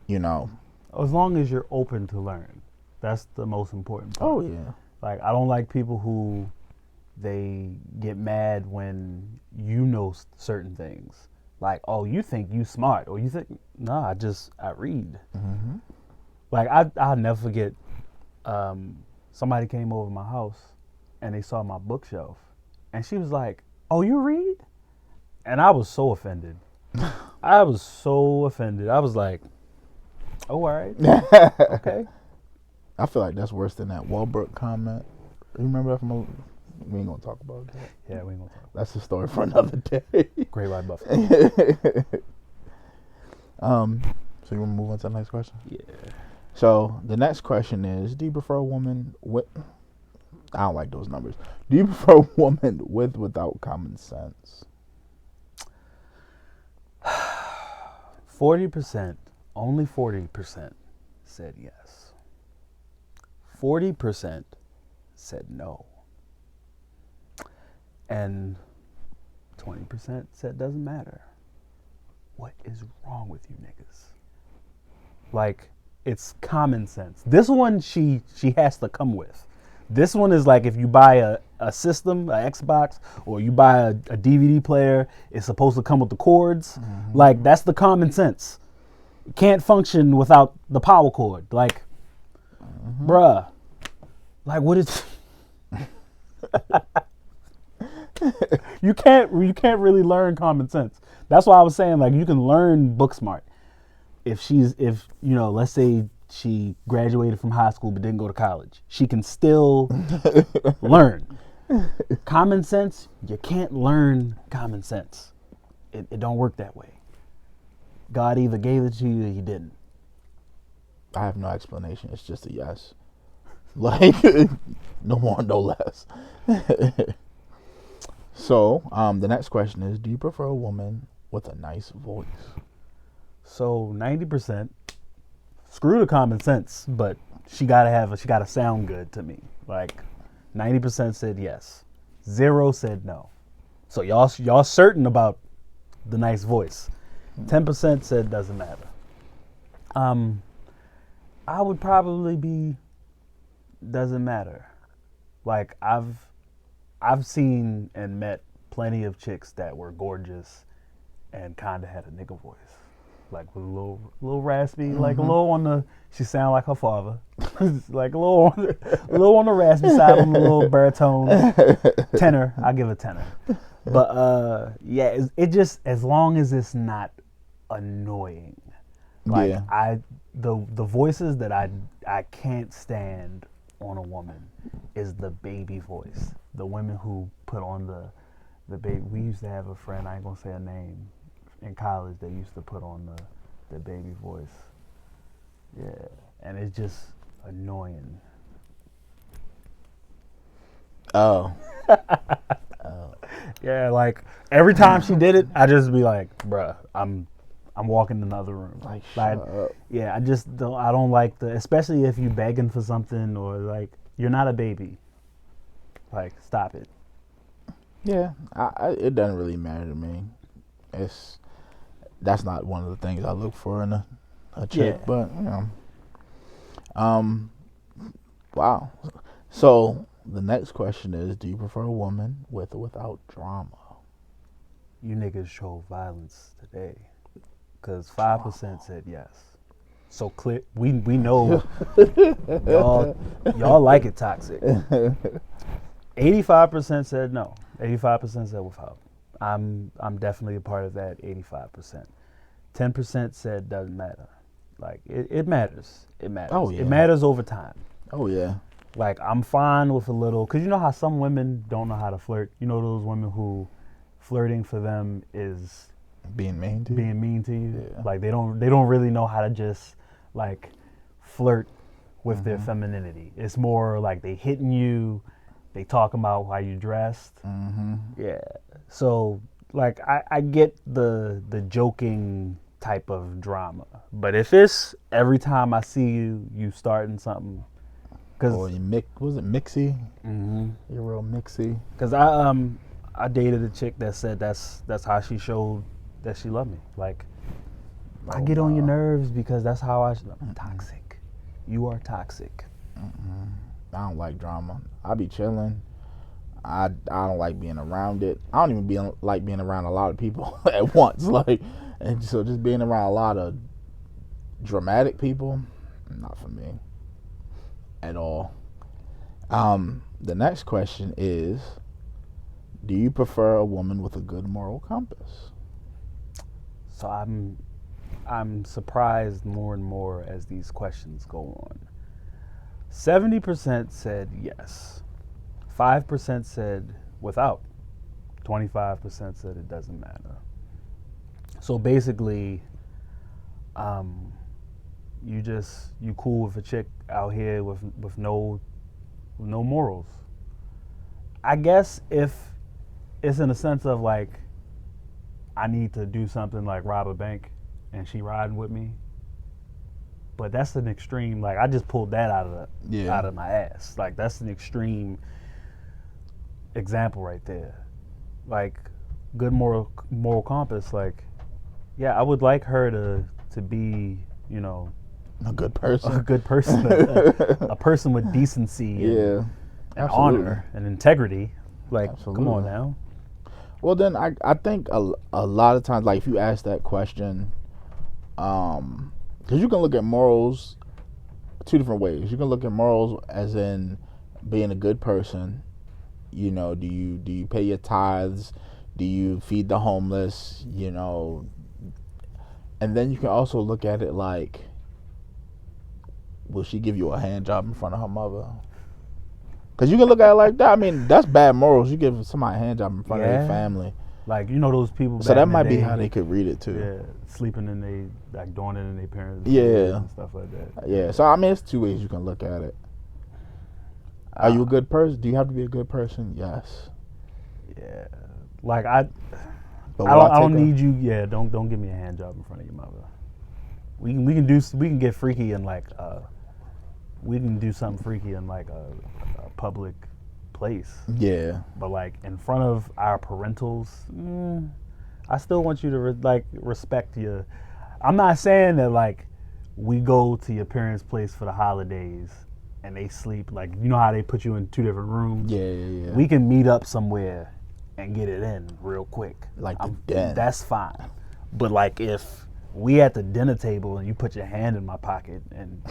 you know. As long as you're open to learn. That's the most important part. Oh yeah. Like, I don't like people who they get mad when you know certain things. Like, oh, you think you smart, or you think, nah, I read. Like, I'll never forget, somebody came over my house and they saw my bookshelf and she was like, oh, you read? And I was so offended. I was like, oh, all right. Okay. I feel like that's worse than that Walbrook comment. You remember that from we ain't gonna talk about that. Yeah, we ain't gonna talk. That's a story for another day. Great White Buffalo. So you wanna move on to the next question? Yeah. So the next question is, do you prefer a woman with, I don't like those numbers. Do you prefer a woman without common sense? 40%, only 40% said yes. 40% said no. And 20% said doesn't matter. What is wrong with you niggas? Like, it's common sense. This one she has to come with. This one is like if you buy a system, an Xbox, or you buy a DVD player, it's supposed to come with the cords. Mm-hmm. Like, that's the common sense. It can't function without the power cord. Like, bruh. Like, what is... You can't really learn common sense. That's why I was saying, like, you can learn book smart. If let's say she graduated from high school but didn't go to college, she can still learn. Common sense, you can't learn common sense. It don't work that way. God either gave it to you or he didn't. I have no explanation. It's just a yes. Like, no more, no less. So, the next question is, do you prefer a woman with a nice voice? So 90%, screw the common sense, but she gotta sound good to me. Like, 90% said yes, 0 said no. So y'all certain about the nice voice. 10% said doesn't matter. I would probably be doesn't matter. Like, I've seen and met plenty of chicks that were gorgeous and kind of had a nigga voice. Like, with a little raspy, like a little on the, she sound like her father. Like a little on the raspy side, on the little baritone. Tenor, I give a tenor. But yeah, it just, as long as it's not annoying. Like, yeah. The voices that I can't stand on a woman is the baby voice. The women who put on the baby. We used to have a friend, I ain't gonna say her name, in college that used to put on the baby voice. Yeah, and it's just annoying. Oh. Yeah, like, every time she did it, I just be like, bruh, I'm walking in the other room. Like, shut up. Yeah, I don't like especially if you begging for something, or like, you're not a baby. Like, stop it. Yeah, it doesn't really matter to me. That's not one of the things I look for in a chick, yeah. But wow. So the next question is, do you prefer a woman with or without drama? You niggas show violence today, because 5% said yes. So clear, we know y'all like it toxic. 85% said no. 85% said without. I'm definitely a part of that 85%. 10% said doesn't matter. Like, it matters. It matters. Oh, yeah. It matters over time. Oh, yeah. Like, I'm fine with a little, because you know how some women don't know how to flirt. You know those women who flirting for them is being mean to you. Yeah. Like, they don't really know how to just, like, flirt with their femininity. It's more like they hitting you. They talk about how you dressed. Mm-hmm. Yeah. So, like, I get the joking type of drama. But if it's every time I see you starting something. Was it mixy? Mm-hmm. You're real mixy. Because I dated a chick that said that's how she showed that she loved me. Like, I get on your nerves because that's how I'm toxic. You are toxic. Mm-mm. I don't like drama. I be chilling. I don't like being around it. I don't even like being around a lot of people at once. Like, and so just being around a lot of dramatic people, not for me at all. The next question is, do you prefer a woman with a good moral compass? So I'm surprised more and more as these questions go on. 70% said yes. 5% said without. 25% said it doesn't matter. So basically, you cool with a chick out here with no morals. I guess if it's in a sense of, like, I need to do something like rob a bank and she riding with me. But that's an extreme, like, I just pulled that out of my ass. Like, that's an extreme example right there. like good moral compass. Like, yeah, I would like her to be, you know, A good a person. good person, a person with decency Yeah. and Absolutely. honor and integrity. Like, come on Absolutely. now. Well, then I think a lot of times, like if you ask that question, because you can look at morals two different ways. You can look at morals as in being a good person. You know, do you pay your tithes? Do you feed the homeless? You know, and then you can also look at it like, will she give you a hand job in front of her mother? Because you can look at it like that. I mean, that's bad morals. You give somebody a hand job in front of Yeah. their family. Like, you know, those people. So back that in the might be day, how they could read it too. Yeah, sleeping in like doing it in their parents' Yeah. beds and stuff like that. Yeah. So I mean, it's two ways you can look at it. Are you a good person? Do you have to be a good person? Yes. Yeah. Like I But I don't need you. Yeah, don't give me a hand job in front of your mother. We can get freaky and like we can do something freaky in like a public place. Yeah. But like in front of our parentals, I still want you to respect your. I'm not saying that like we go to your parents' place for the holidays and they sleep, like, you know how they put you in two different rooms. Yeah. We can meet up somewhere and get it in real quick. Like the den. That's fine. But like if we at the dinner table and you put your hand in my pocket and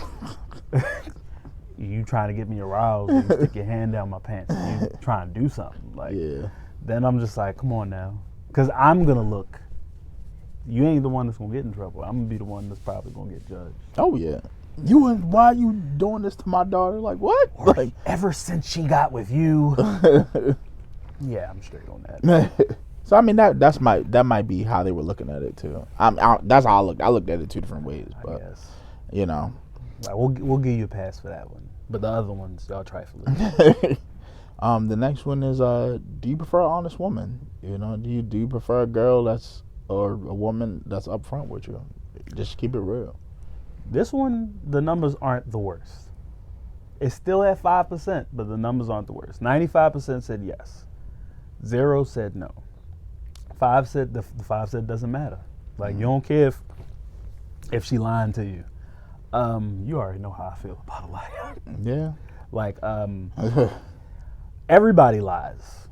you trying to get me aroused and you stick your hand down my pants and you trying to do something, like, Yeah. then I'm just like, come on now. Because I'm going to look. You ain't the one that's going to get in trouble. I'm going to be the one that's probably going to get judged. Oh yeah. Why are you doing this to my daughter? Like what? Like Ever since she got with you. Yeah, I'm straight on that. So I mean that might be how they were looking at it too. That's how I looked. I looked at it two different ways, I but guess. you know. Like, we'll give you a pass for that one. But the other ones, y'all trifling. The next one is do you prefer an honest woman? You know, do you prefer a girl or a woman that's upfront with you? Just keep it real. This one, the numbers aren't the worst. It's still at 5%, but the numbers aren't the worst. 95% said yes. 0 said no. 5 said the 5 said doesn't matter. Like, you don't care if she lying to you. You already know how I feel about a lie. Yeah. Like, everybody lies.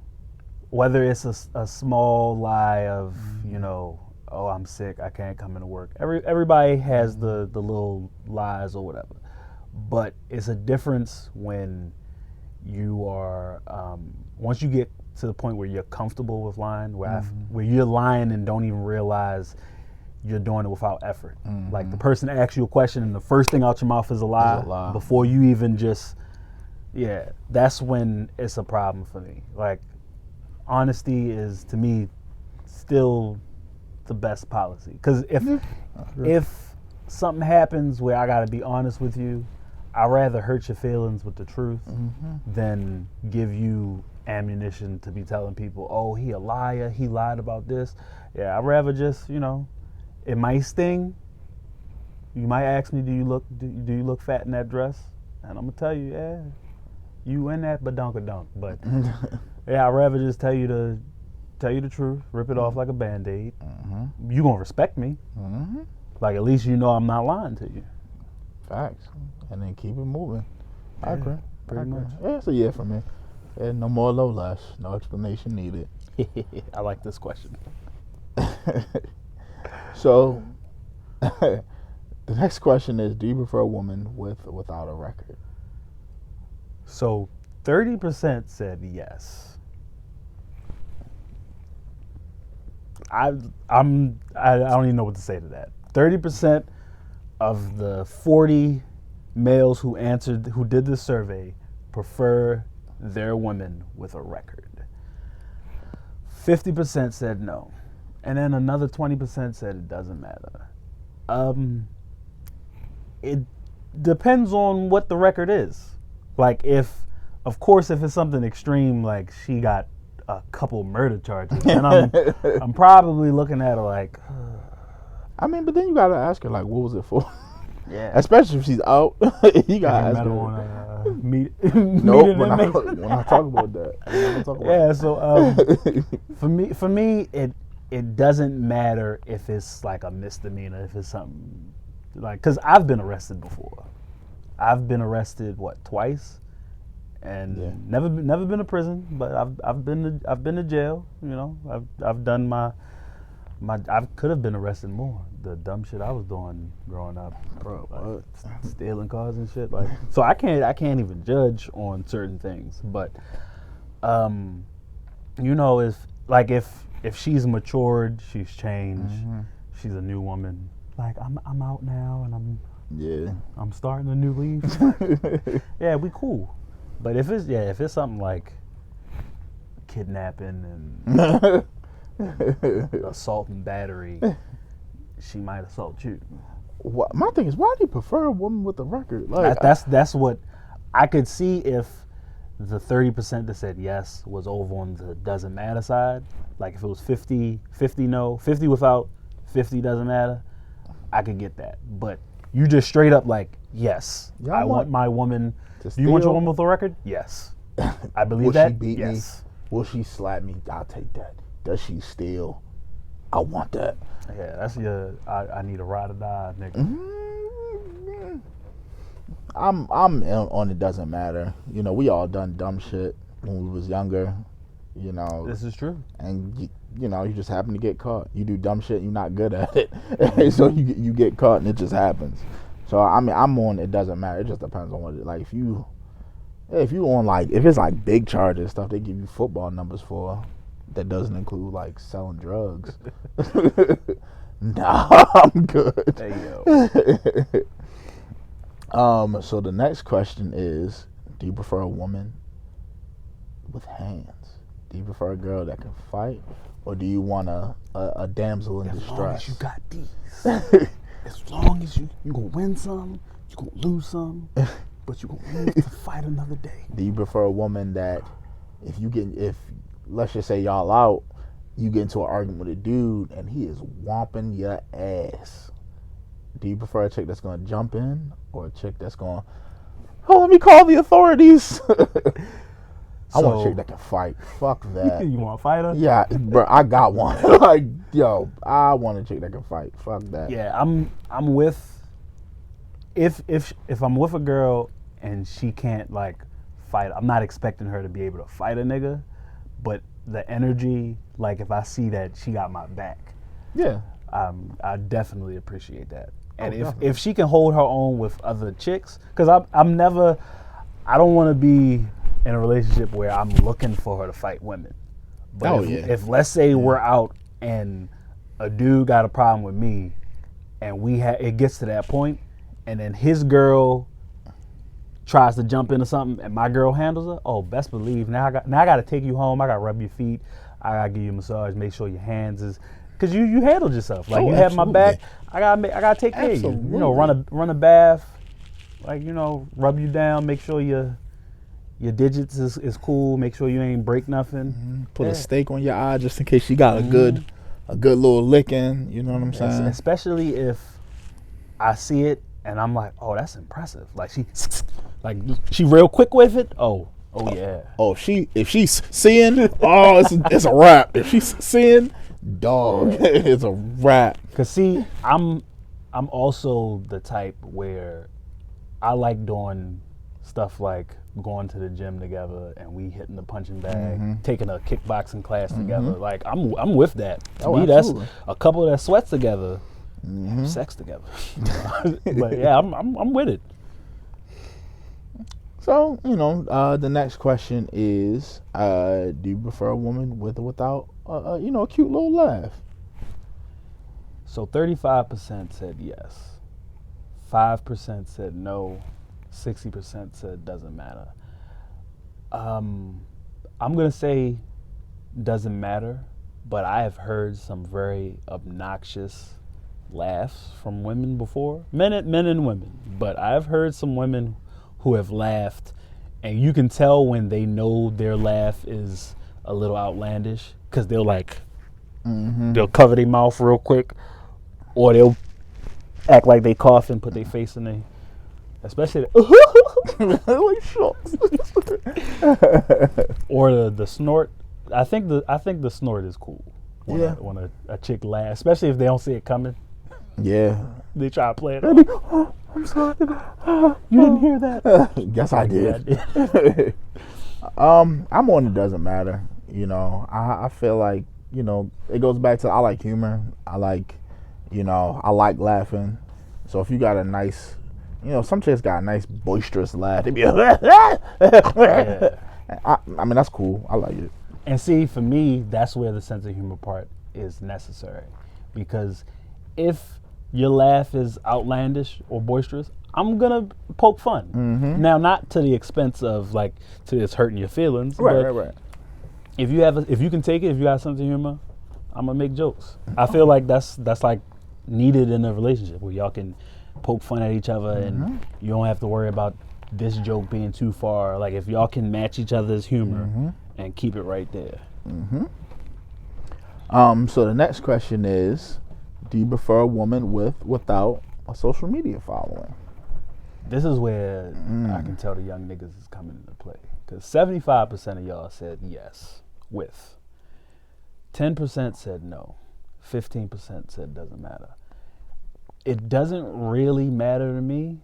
Whether it's a small lie of, you know, oh, I'm sick, I can't come into work. Everybody has the little lies or whatever. But it's a difference when you are, once you get to the point where you're comfortable with lying, where you're lying and don't even realize you're doing it without effort. Like the person asks you a question and the first thing out your mouth is a lie. Before you even just, that's when it's a problem for me. Like, honesty is, to me, still the best policy. Because if something happens where I got to be honest with you, I'd rather hurt your feelings with the truth than give you ammunition to be telling people, oh, he a liar, he lied about this. Yeah, I'd rather just, you know, it might sting. You might ask me, do you look fat in that dress? And I'm gonna tell you, yeah, you in that badonkadonk. But yeah, I'd rather just tell you the truth, rip it off like a Band-Aid. You gonna respect me. Like, at least you know I'm not lying to you. Facts. And then keep it moving. I agree. Pretty much. Yeah, so yeah for me. Yeah, no more, no less. No explanation needed. I like this question. So, the next question is: do you prefer a woman with or without a record? So, 30% said yes. I don't even know what to say to that. 30% of the 40 males who did this survey prefer their women with a record. 50% said no. And then another 20% said it doesn't matter. It depends on what the record is. Like, if it's something extreme, like she got a couple murder charges, and I'm probably looking at her like, I mean, but then you gotta ask her, like, what was it for? Yeah. Especially if she's out. You got to ask Met her. on meet. Nope, meeting we're inmates. not talking about that. We're not talking Yeah, about so that. for me, it doesn't matter if it's like a misdemeanor, if it's something like, because I've been arrested before. I've been arrested twice, and Yeah. never been to prison, but I've been to jail. You know, I've done my I could have been arrested more. The dumb shit I was doing growing up, Bro, like, what? stealing cars and shit. Like, so I can't even judge on certain things. But, you know, if she's matured, she's changed, she's a new woman. Like, I'm out now and Yeah. I'm starting a new leaf. Yeah, we cool. But if it's something like kidnapping and assault and battery, she might assault you. My thing is, why do you prefer a woman with a record? Like, That's what I could see if the 30% that said yes was over on the doesn't matter side. Like if it was 50 no, 50 without, 50 doesn't matter, I could get that. But you just straight up like, yes, Y'all I want want my woman. to Do you want your steal? woman with a record? Yes. I believe Will that. she beat yes. me? Will she slap me? I'll take that. Does she steal? I want that. Yeah, that's I need a ride or die, nigga. Mm, I'm on it doesn't matter. You know, we all done dumb shit when we was younger. You know, This is true. and you know, you just happen to get caught. You do dumb shit, you're not good at it, so you get caught, and it just happens. So I mean, I'm on it doesn't matter. It just depends on what it like. If you on like if it's like big charges stuff, they give you football numbers for. That doesn't include like selling drugs. Nah, I'm good. Hey yo. So the next question is, do you prefer a woman with hands? Do you prefer a girl that can fight, or do you want a damsel in As long as distress? you got these. As long as you gonna win some, you gonna lose some, but you gonna live to fight another day. Do you prefer a woman that if let's just say y'all out, you get into an argument with a dude and he is whomping your ass? Do you prefer a chick that's gonna jump in, or a chick that's gonna, oh, let me call the authorities? I want a chick that can fight. Fuck that. You want a fighter? Yeah, bro, I got one. Like, yo, I want a chick that can fight. Fuck that. Yeah, I'm with if I'm with a girl and she can't like fight, I'm not expecting her to be able to fight a nigga, but the energy, like if I see that she got my back, Yeah. I definitely appreciate that. And definitely. if she can hold her own with other chicks, because I don't want to be in a relationship where I'm looking for her to fight women. But if let's say we're out and a dude got a problem with me, and it gets to that point, and then his girl tries to jump into something and my girl handles her, oh, best believe now I got to take you home. I got to rub your feet. I got to give you a massage. Make sure your hands is, because you handled yourself. Like, you had my back. I gotta take care of you. You know, run a bath, like, you know, rub you down. Make sure your digits is cool. Make sure you ain't break nothing. Put a steak on your eye just in case she got a good little licking. You know what I'm saying? Especially if I see it and I'm like, oh, that's impressive. Like she real quick with it. Oh yeah. Oh, if she's seeing, oh, it's a wrap. If she's seeing, dog, it's a wrap. Cause see, I'm also the type where I like doing stuff like going to the gym together and we hitting the punching bag, taking a kickboxing class together. Like I'm with that. To me, that's a couple that sweats together, sex together. But yeah, I'm with it. So, you know, the next question is, do you prefer a woman with or without, a cute little laugh? So 35% said yes, 5% said no, 60% said doesn't matter. I'm gonna say doesn't matter, but I have heard some very obnoxious laughs from women before, men and women. But I've heard some women who have laughed, and you can tell when they know their laugh is a little outlandish, because they'll like they'll cover their mouth real quick, or they'll act like they cough and put their face in there. Especially Like shucks. or the snort. I think the snort is cool. When a chick laughs, especially if they don't see it coming. Yeah. They try to play it off. I'm sorry. You didn't hear that? Guess I did. Yeah, I did. I'm on it doesn't matter. You know, I feel like, you know, it goes back to I like humor. I like, you know, I like laughing. So if you got a nice, you know, some chicks got a nice boisterous laugh. They be Yeah. I mean, that's cool. I like it. And see, for me, that's where the sense of humor part is necessary. Because if your laugh is outlandish or boisterous, I'm going to poke fun. Mm-hmm. Now, not to the expense of, like, to it's hurting your feelings. Right. If you can take it, if you got a sense of humor, I'm going to make jokes. I feel like that's like needed in a relationship where y'all can poke fun at each other and you don't have to worry about this joke being too far. Like, if y'all can match each other's humor and keep it right there. So the next question is, do you prefer a woman without a social media following? This is where I can tell the young niggas is coming into play. Because 75% of y'all said yes, with. 10% said no. 15% said doesn't matter. It doesn't really matter to me,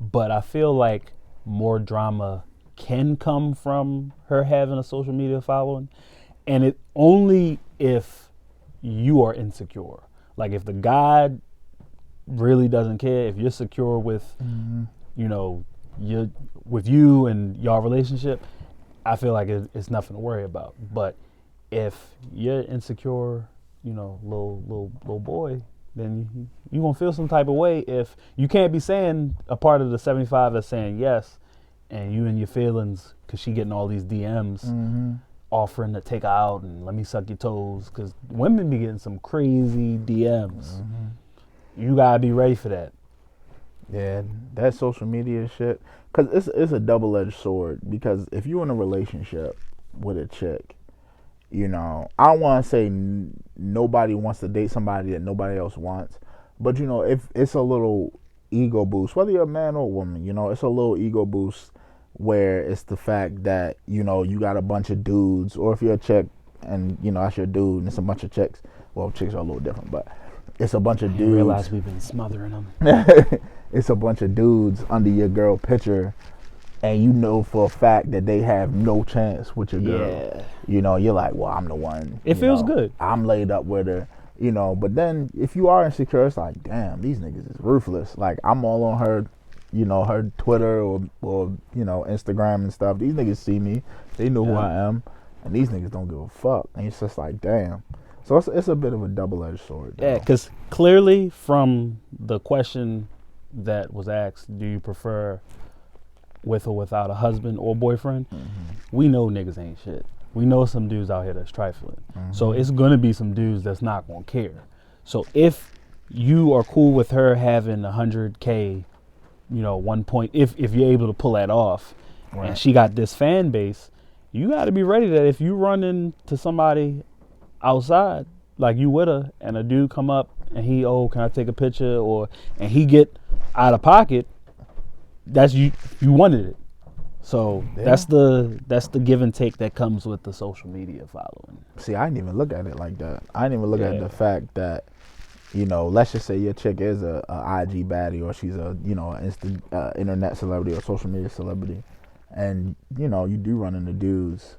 but I feel like more drama can come from her having a social media following. And it only if you are insecure. Like if the guy really doesn't care, if you're secure with, you know, with you and your relationship, I feel like it's nothing to worry about. But if you're insecure, you know, little boy, then you gonna feel some type of way if you can't be saying a part of the 75 that's saying yes, and you in your feelings because she getting all these DMs offering to take her out and let me suck your toes, because women be getting some crazy DMs. You gotta be ready for that. Yeah, that social media shit, because it's a double-edged sword. Because if you're in a relationship with a chick, you know, I don't want to say nobody wants to date somebody that nobody else wants, but you know, if it's a little ego boost, whether you're a man or a woman, you know, it's a little ego boost where it's the fact that, you know, you got a bunch of dudes, or if you're a chick and, you know, that's your dude and it's a bunch of chicks. Well, chicks are a little different, but it's a bunch of dudes. I realize we've been smothering them. It's a bunch of dudes under your girl picture, and you know for a fact that they have no chance with your girl. Yeah. You know, you're like, well, I'm the one. It feels good. I'm laid up with her, you know. But then if you are insecure, it's like, damn, these niggas is ruthless. Like, I'm all on her, you know, her Twitter or you know, Instagram and stuff. These niggas see me. They know who I am. And these niggas don't give a fuck. And it's just like, damn. So it's a bit of a double-edged sword. Yeah, because clearly from the question that was asked, do you prefer with or without a husband or boyfriend? We know niggas ain't shit. We know some dudes out here that's trifling. So it's gonna be some dudes that's not gonna care. So if you are cool with her having 100K, you know, if you're able to pull that off, and she got this fan base, you got to be ready that if you run into somebody outside, like you with her, and a dude come up and he, can I take a picture, and he get out of pocket, that's you wanted it. So that's the give and take that comes with the social media following. See, I didn't even look at it like that. I didn't even look at the fact that, you know, let's just say your chick is a IG baddie, or she's a, you know, internet celebrity or social media celebrity, and you know, you do run into dudes.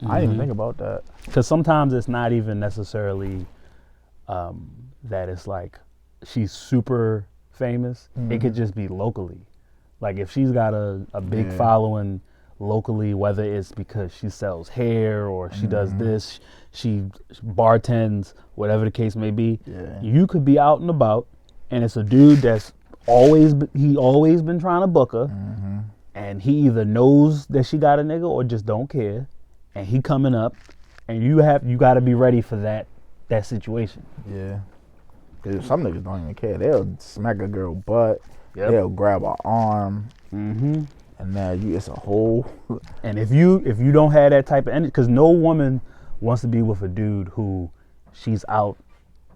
I didn't even think about that. Because sometimes it's not even necessarily that it's like she's super famous. It could just be locally. Like if she's got a big following locally, whether it's because she sells hair or she does this, she bartends, whatever the case may be, you could be out and about, and it's a dude that's always been trying to book her, and he either knows that she got a nigga or just don't care, and he coming up, and you got to be ready for that situation. Yeah. Cause some niggas don't even care. They'll smack a girl butt. They'll grab her arm. And then it's a whole. And if you don't have that type of energy, because no woman wants to be with a dude who she's out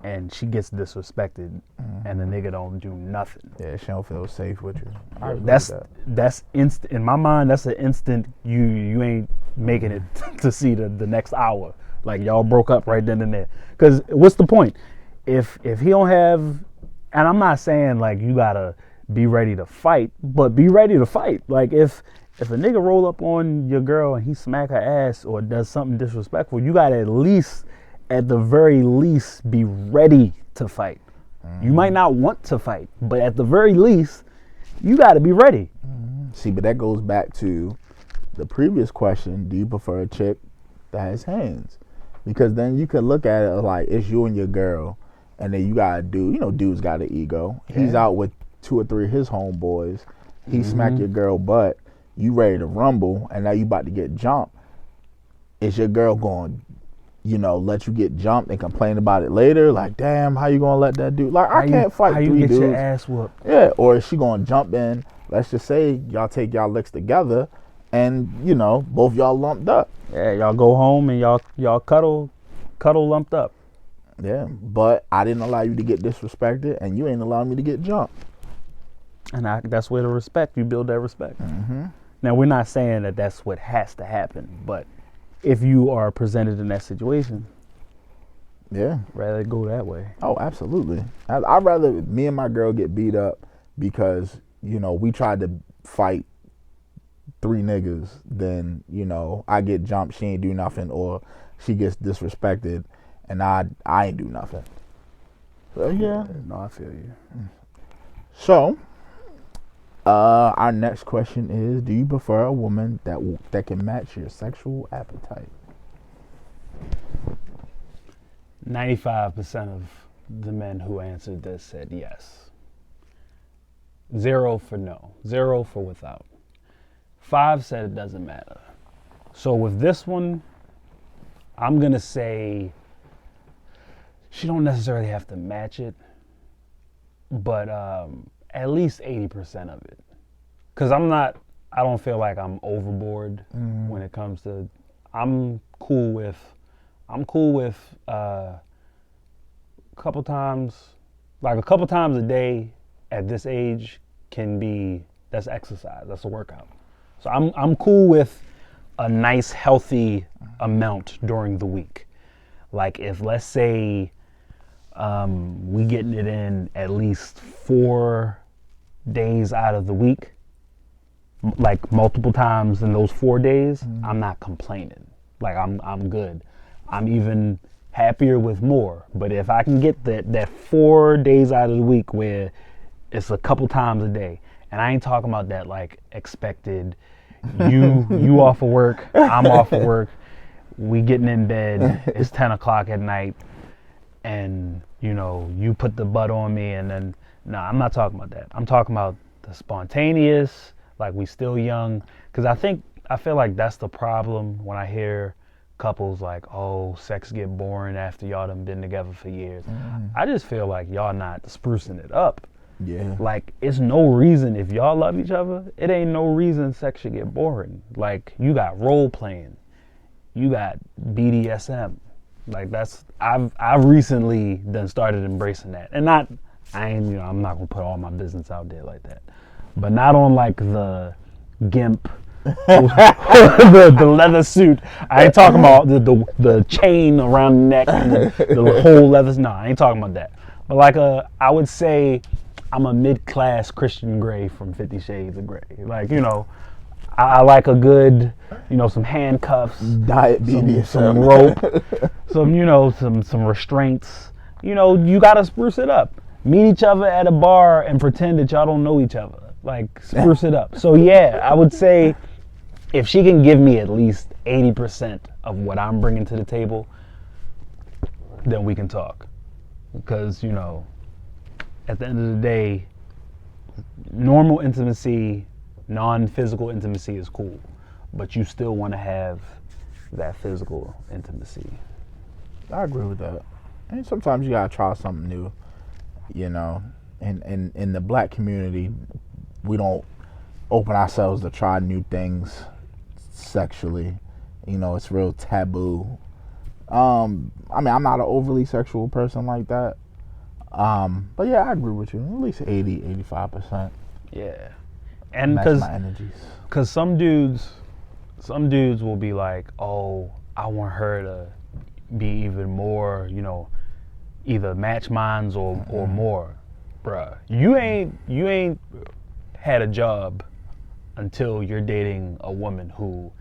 and she gets disrespected, and the nigga don't do nothing. Yeah, she don't feel safe with you. I agree with that. That's instant in my mind. That's an instant you ain't making it to see the next hour. Like y'all broke up right then and there. Cause what's the point? If he don't have, and I'm not saying like you gotta be ready to fight, but be ready to fight. Like if a nigga roll up on your girl and he smack her ass or does something disrespectful, you gotta at the very least, be ready to fight. You might not want to fight, but at the very least, you gotta be ready. See, but that goes back to the previous question: do you prefer a chick that has hands? Because then you can look at it like it's you and your girl, and then you got a dude. You know, dude's got an ego. He's out with 2 or 3 of his homeboys. He smacked your girl butt. You ready to rumble, and now you about to get jumped. Is your girl going, let you get jumped and complain about it later? Like, damn, how you gonna let that dude? Like, I can't fight 3 dudes. How you get your ass whooped? Yeah, or is she gonna jump in? Let's just say y'all take y'all licks together, and both y'all lumped up. Yeah, y'all go home and y'all cuddle lumped up. Yeah, but I didn't allow you to get disrespected, and you ain't allowed me to get jumped. And that's where the respect, you build that respect. Now, we're not saying that that's what has to happen, but if you are presented in that situation, rather go that way. Oh, absolutely. I'd rather me and my girl get beat up because, we tried to fight 3 niggas than, I get jumped, she ain't do nothing, or she gets disrespected and I ain't do nothing. So, yeah. No, I feel you. So, our next question is: do you prefer a woman that can match your sexual appetite? 95% of the men who answered this said yes. 0 for no. 0 for without. 5 said it doesn't matter. So with this one, I'm gonna say she don't necessarily have to match it, but at least 80% of it. Cause I don't feel like I'm overboard when it comes to, I'm cool with a couple times a day at this age that's exercise, that's a workout. So I'm cool with a nice healthy amount during the week. Like if, let's say, we getting it in at least 4 days out of the week, like multiple times in those 4 days, I'm not complaining. Like I'm good. I'm even happier with more. But if I can get that 4 days out of the week where it's a couple times a day, and I ain't talking about that like expected, you off of work, I'm off of work, we getting in bed, it's 10 o'clock at night, and you put the butt on me, and then no, I'm not talking about that. I'm talking about the spontaneous, like we still young, because I feel like that's the problem when I hear couples like, oh, sex get boring after y'all done been together for years. I just feel like y'all not sprucing it up. Yeah. Like, it's no reason, if y'all love each other, it ain't no reason sex should get boring. Like, you got role playing, you got BDSM. Like, I've recently done started embracing that. And I'm not gonna put all my business out there like that. But not on like the GIMP, the leather suit. I ain't talking about the chain around the neck and the whole leather. No, I ain't talking about that. But like I would say I'm a mid-class Christian Grey from 50 Shades of Grey. Like, I like a good, some handcuffs, diet BDSM, some rope, some restraints. You gotta spruce it up. Meet each other at a bar and pretend that y'all don't know each other. Like, spruce it up. So yeah, I would say if she can give me at least 80% of what I'm bringing to the table, then we can talk. Because, at the end of the day, normal intimacy, non-physical intimacy is cool, but you still want to have that physical intimacy. I agree with that. And sometimes you gotta try something new, And in the black community, we don't open ourselves to try new things sexually. It's real taboo. I mean, I'm not an overly sexual person like that. But yeah, I agree with you. At least 85%. Yeah. And Match my energies. because some dudes will be like, oh, I want her to be even more, either match mines or more. Bruh, you ain't had a job until you're dating a woman who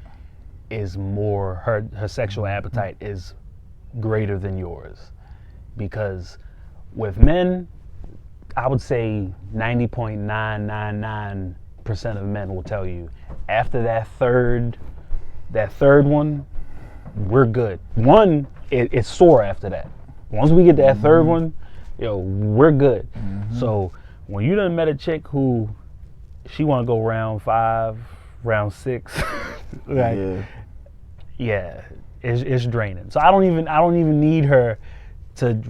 is more, her sexual appetite is greater than yours. Because with men, I would say 90.999% of men will tell you after that third one, we're good. One, it's sore after that. Once we get to that third one, we're good. So when you done met a chick who she want to go round 5, round 6, like, yeah, it's draining. So I don't even need her to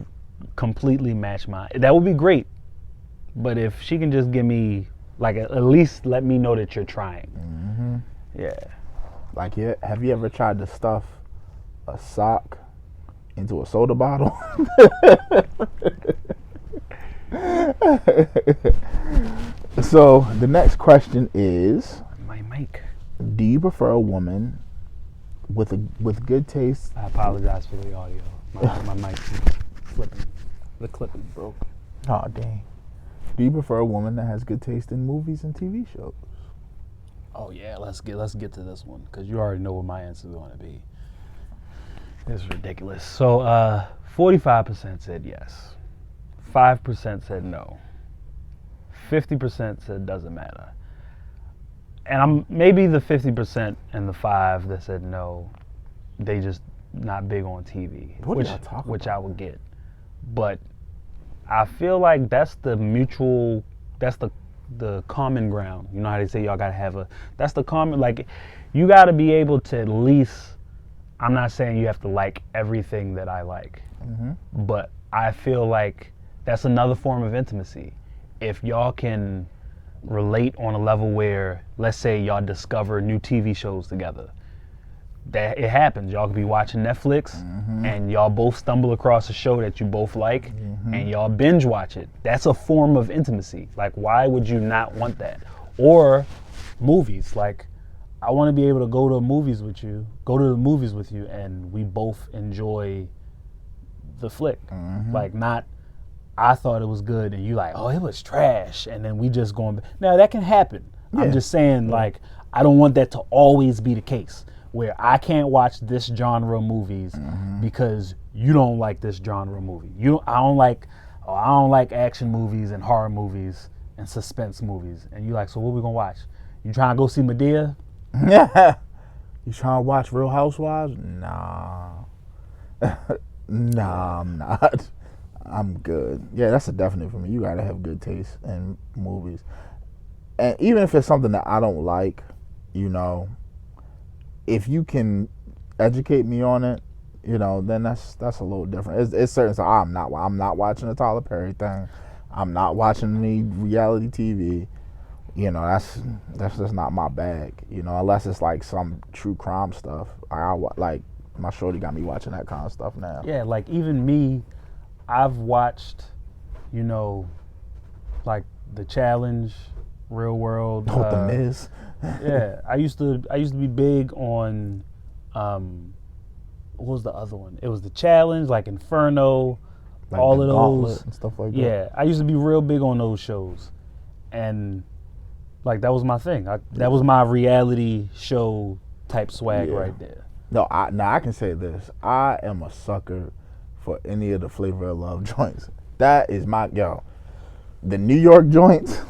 completely match mine. That would be great. But if she can just give me, like, at least let me know that you're trying. Yeah. Like, have you ever tried to stuff a sock into a soda bottle? So the next question is, My mic. do you prefer a woman with good taste? I apologize for the audio. My mic's flipping. The clipping broke. Oh, dang. Do you prefer a woman that has good taste in movies and TV shows? Oh yeah, let's get to this one because you already know what my answer is going to be. This is ridiculous. So 45% said yes, 5% said no, 50% said doesn't matter, and I'm maybe the 50% and the 5 that said no, they just not big on TV, which I would get, but I feel like that's the common ground. You know how they say y'all gotta have that's the common, like, you gotta be able to at least, I'm not saying you have to like everything that I like, but I feel like that's another form of intimacy. If y'all can relate on a level where, let's say y'all discover new TV shows together, that it happens. Y'all could be watching Netflix and y'all both stumble across a show that you both like and y'all binge watch it. That's a form of intimacy. Like, why would you not want that? Or movies. Like, I want to be able to go to the movies with you, and we both enjoy the flick. Like, not, I thought it was good and you like, oh, it was trash, and then we just going. Now, that can happen. Yeah. I'm just saying, like, I don't want that to always be the case, where I can't watch this genre movies because you don't like this genre movie. I don't like action movies and horror movies and suspense movies. And you like, so what we gonna watch? You trying to go see Madea? Yeah. You trying to watch Real Housewives? Nah. Nah, I'm not. I'm good. Yeah, that's a definite for me. You gotta have good taste in movies. And even if it's something that I don't like, if you can educate me on it, then that's a little different. It's certain. So I'm not watching the Tyler Perry thing. I'm not watching any reality TV. That's just not my bag. Unless it's like some true crime stuff. Like, my shorty got me watching that kind of stuff now. Yeah, like, even me, I've watched, like, The Challenge, Real World. The Miz. Yeah, I used to be big on, what was the other one? It was The Challenge, like Inferno, like all of those and stuff like that. Yeah, I used to be real big on those shows, and like, that was my thing. That was my reality show type swag right there. No, I can say this: I am a sucker for any of the Flavor of Love joints. That is the New York joints.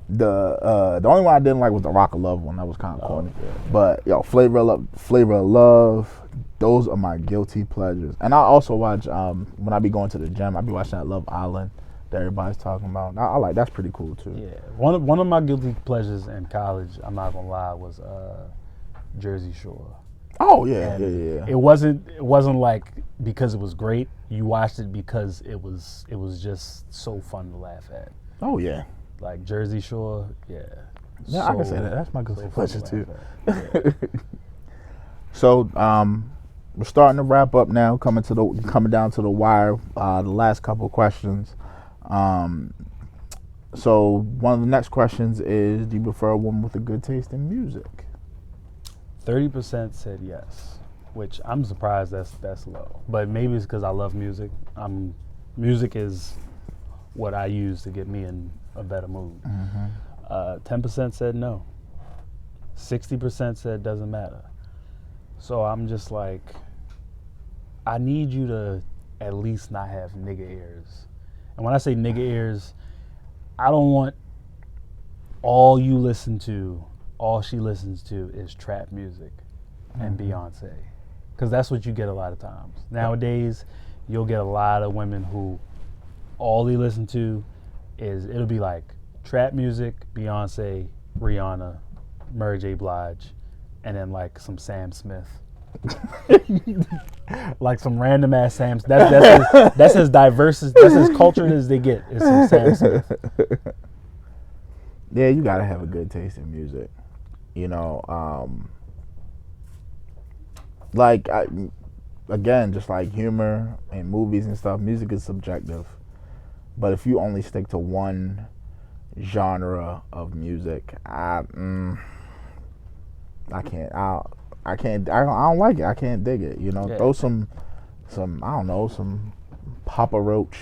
The only one I didn't like was the Rock of Love one. That was kind of corny. Yeah. But Flavor of Love, those are my guilty pleasures. And I also watch, when I be going to the gym, I be watching that Love Island that everybody's talking about. I like, that's pretty cool too. Yeah, one of my guilty pleasures in college, I'm not gonna lie, was Jersey Shore. Oh yeah, yeah. It wasn't like because it was great. You watched it because it was just so fun to laugh at. Oh yeah. Like Jersey Shore, yeah. Yeah, I can say that. That's my guilty pleasure too. Yeah. So, we're starting to wrap up now. Coming down to the wire. The last couple of questions. So one of the next questions is: do you prefer a woman with a good taste in music? 30% said yes, which I'm surprised that's low. But maybe it's because I love music. Music is what I use to get me in a better mood. 10% said no. 60% said doesn't matter. So I'm just like, I need you to at least not have nigga ears. And when I say nigga ears, I don't want all she listens to is trap music and Beyonce. Because that's what you get a lot of times. Nowadays, you'll get a lot of women who all they listen to it'll be like trap music, Beyonce, Rihanna, Mary J. Blige, and then like some Sam Smith. Like some random ass Sam. That's as diverse that's as cultured as they get. Is some Sam Smith. Yeah, you gotta have a good taste in music. You know, again, just like humor and movies and stuff, music is subjective. But if you only stick to one genre of music, I can't. I don't like it. I can't dig it. You know, throw some I don't know, some Papa Roach,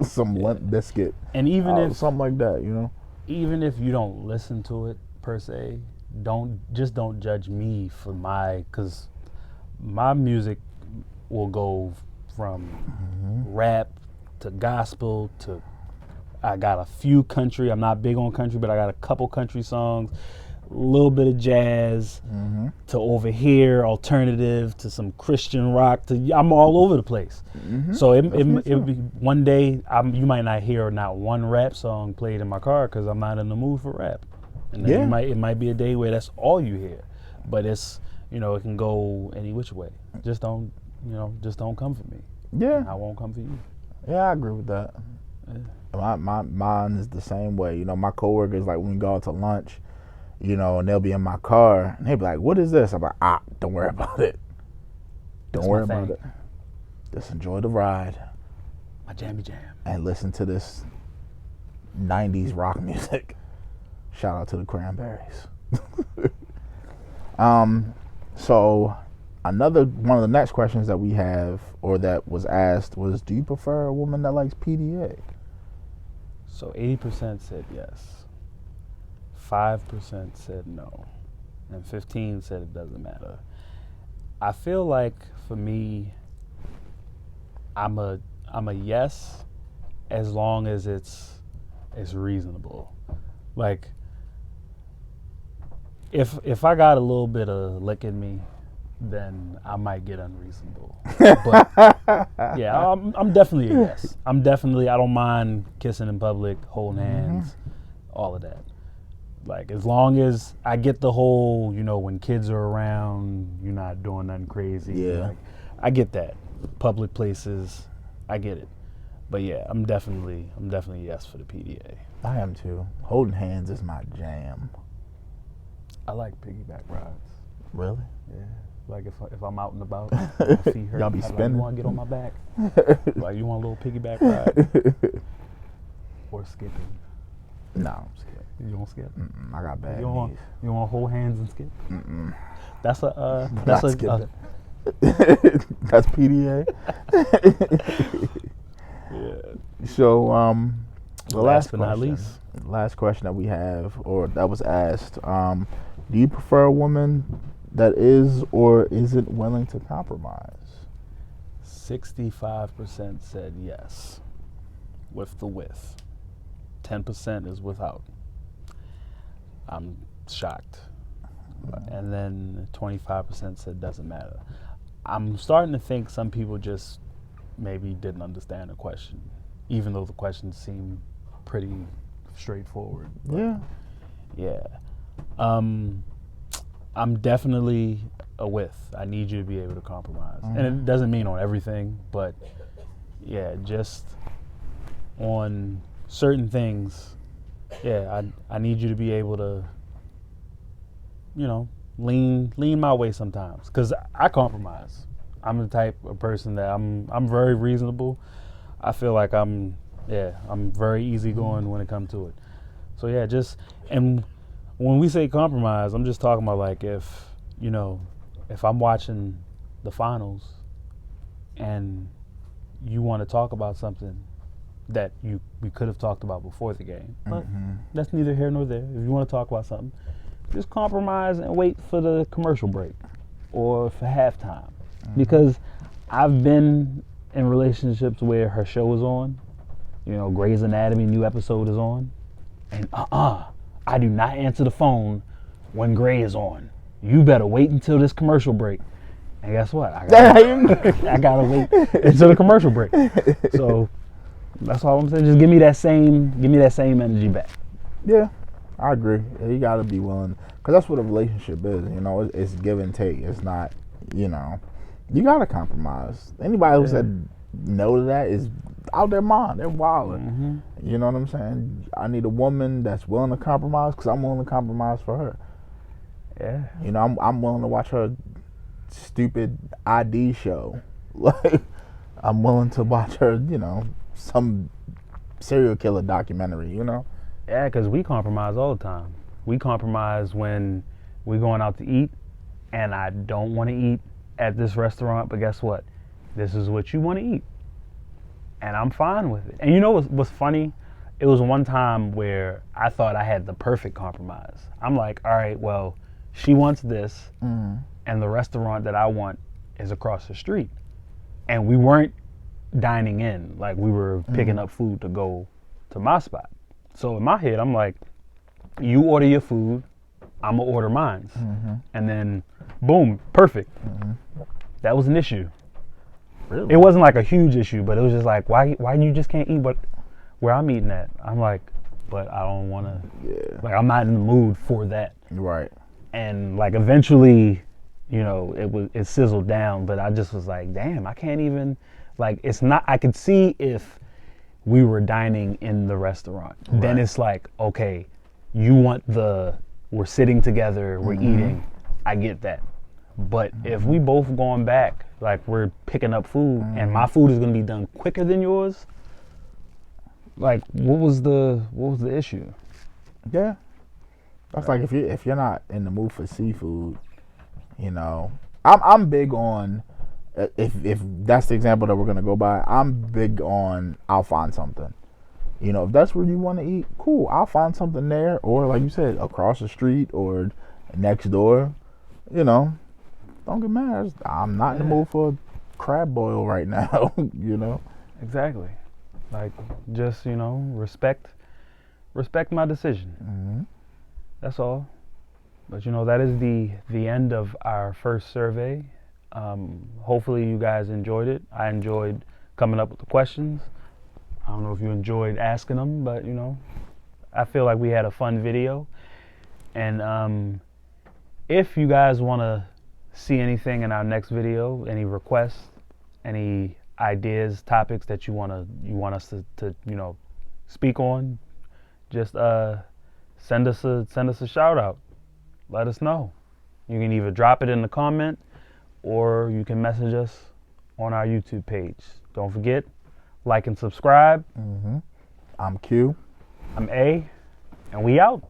some Limp Bizkit, and even if something like that. You know, even if you don't listen to it per se, don't judge me for because my music will go from rap to gospel to I got a few country. I'm not big on country, but I got a couple country songs, a little bit of jazz to over here, alternative to some Christian rock. I'm all over the place. So it be one day you might not hear not one rap song played in my car because I'm not in the mood for rap. And then it might be a day where that's all you hear, but it's it can go any which way. Just don't come for me. Yeah, I won't come for you. Yeah, I agree with that. Yeah. Mine is the same way. You know, my coworkers, like when we go out to lunch, and they'll be in my car and they'll be like, "What is this?" I'm like, don't worry about it. Don't worry about it. Just enjoy the ride. My jammy jam. And listen to this 90s rock music. Shout out to the Cranberries. So another one of the next questions that we have, or that was asked, was: do you prefer a woman that likes PDA? So 80% said yes. 5% said no. And 15% said it doesn't matter. I feel like for me, I'm a yes as long as it's reasonable. Like if I got a little bit of lick in me, then I might get unreasonable. But yeah, I'm definitely a yes. I don't mind kissing in public, holding hands, all of that. Like as long as I get the whole, when kids are around, you're not doing nothing crazy. Yeah. Like, I get that. Public places, I get it. But yeah, I'm definitely yes for the PDA. I am too. Holding hands is my jam. I like piggyback rides. Really? Yeah. Like if I'm out and about, my feet hurt. Y'all be spinning? Like, you want to get on my back? Like you want a little piggyback ride? Or skipping? No, I'm skipping. You don't skip? I got bad You want to hold hands and skip? That's Not skipping. That's PDA. Yeah. So the last but not least, last question that we have, or that was asked, do you prefer a woman that is or isn't willing to compromise? 65% said yes, with. 10% is without. I'm shocked. And then 25% said doesn't matter. I'm starting to think some people just maybe didn't understand the question, even though the question seemed pretty straightforward. Yeah. I'm definitely a with. I need you to be able to compromise. And it doesn't mean on everything, but yeah, just on certain things, yeah, I need you to be able to, lean my way sometimes. Because I compromise. I'm the type of person that I'm very reasonable. I feel like I'm very easygoing when it comes to it. So yeah, and when we say compromise, I'm just talking about like if I'm watching the finals and you want to talk about something that we could have talked about before the game, but that's neither here nor there. If you want to talk about something, just compromise and wait for the commercial break or for halftime. Because I've been in relationships where her show is on, Grey's Anatomy new episode is on, and I do not answer the phone when Grey is on. You better wait until this commercial break. And guess what? I gotta wait until the commercial break. So that's all I'm saying. Just give me that same energy back. Yeah, I agree. You gotta be willing, because that's what a relationship is. It's give and take. It's not, you gotta compromise. Anybody who said no to that is out their mind. They're wilding. You know what I'm saying? I need a woman that's willing to compromise, because I'm willing to compromise for her. Yeah. I'm willing to watch her stupid ID show. Like, I'm willing to watch her, some serial killer documentary, Yeah, because we compromise all the time. We compromise when we're going out to eat, and I don't want to eat at this restaurant, but guess what? This is what you want to eat. And I'm fine with it. And you know what's funny? It was one time where I thought I had the perfect compromise. I'm like, all right, well, she wants this, and the restaurant that I want is across the street. And we weren't dining in. Like, we were picking up food to go to my spot. So in my head, I'm like, you order your food, I'm going to order mine. And then, boom, perfect. That was an issue. Really? It wasn't like a huge issue, but it was just like, why you just can't eat where I'm eating at? I'm like, but I don't want to, like, I'm not in the mood for that. Right. And like eventually, it sizzled down, but I just was like, damn, I can't even, like, it's not, I could see if we were dining in the restaurant. Right. Then it's like, okay, we're sitting together, we're eating, I get that. But if we both going back, like we're picking up food and my food is going to be done quicker than yours, like what was the issue? Yeah. That's like if you're not in the mood for seafood, I'm big on, if that's the example that we're gonna go by, I'm big on I'll find something. If that's where you want to eat, cool. I'll find something there, or like you said, across the street or next door. Don't get mad. I'm not in the mood for a crab boil right now. Exactly. Like, just respect my decision. That's all. But that is the end of our first survey. Hopefully you guys enjoyed it. I enjoyed coming up with the questions. I don't know if you enjoyed asking them, but I feel like we had a fun video. And if you guys want to see anything in our next video, any requests, any ideas, topics that you want us to speak on, just send us a shout out. Let us know. You can either drop it in the comment or you can message us on our YouTube page. Don't forget, like and subscribe. I'm Q. I'm A, and we out.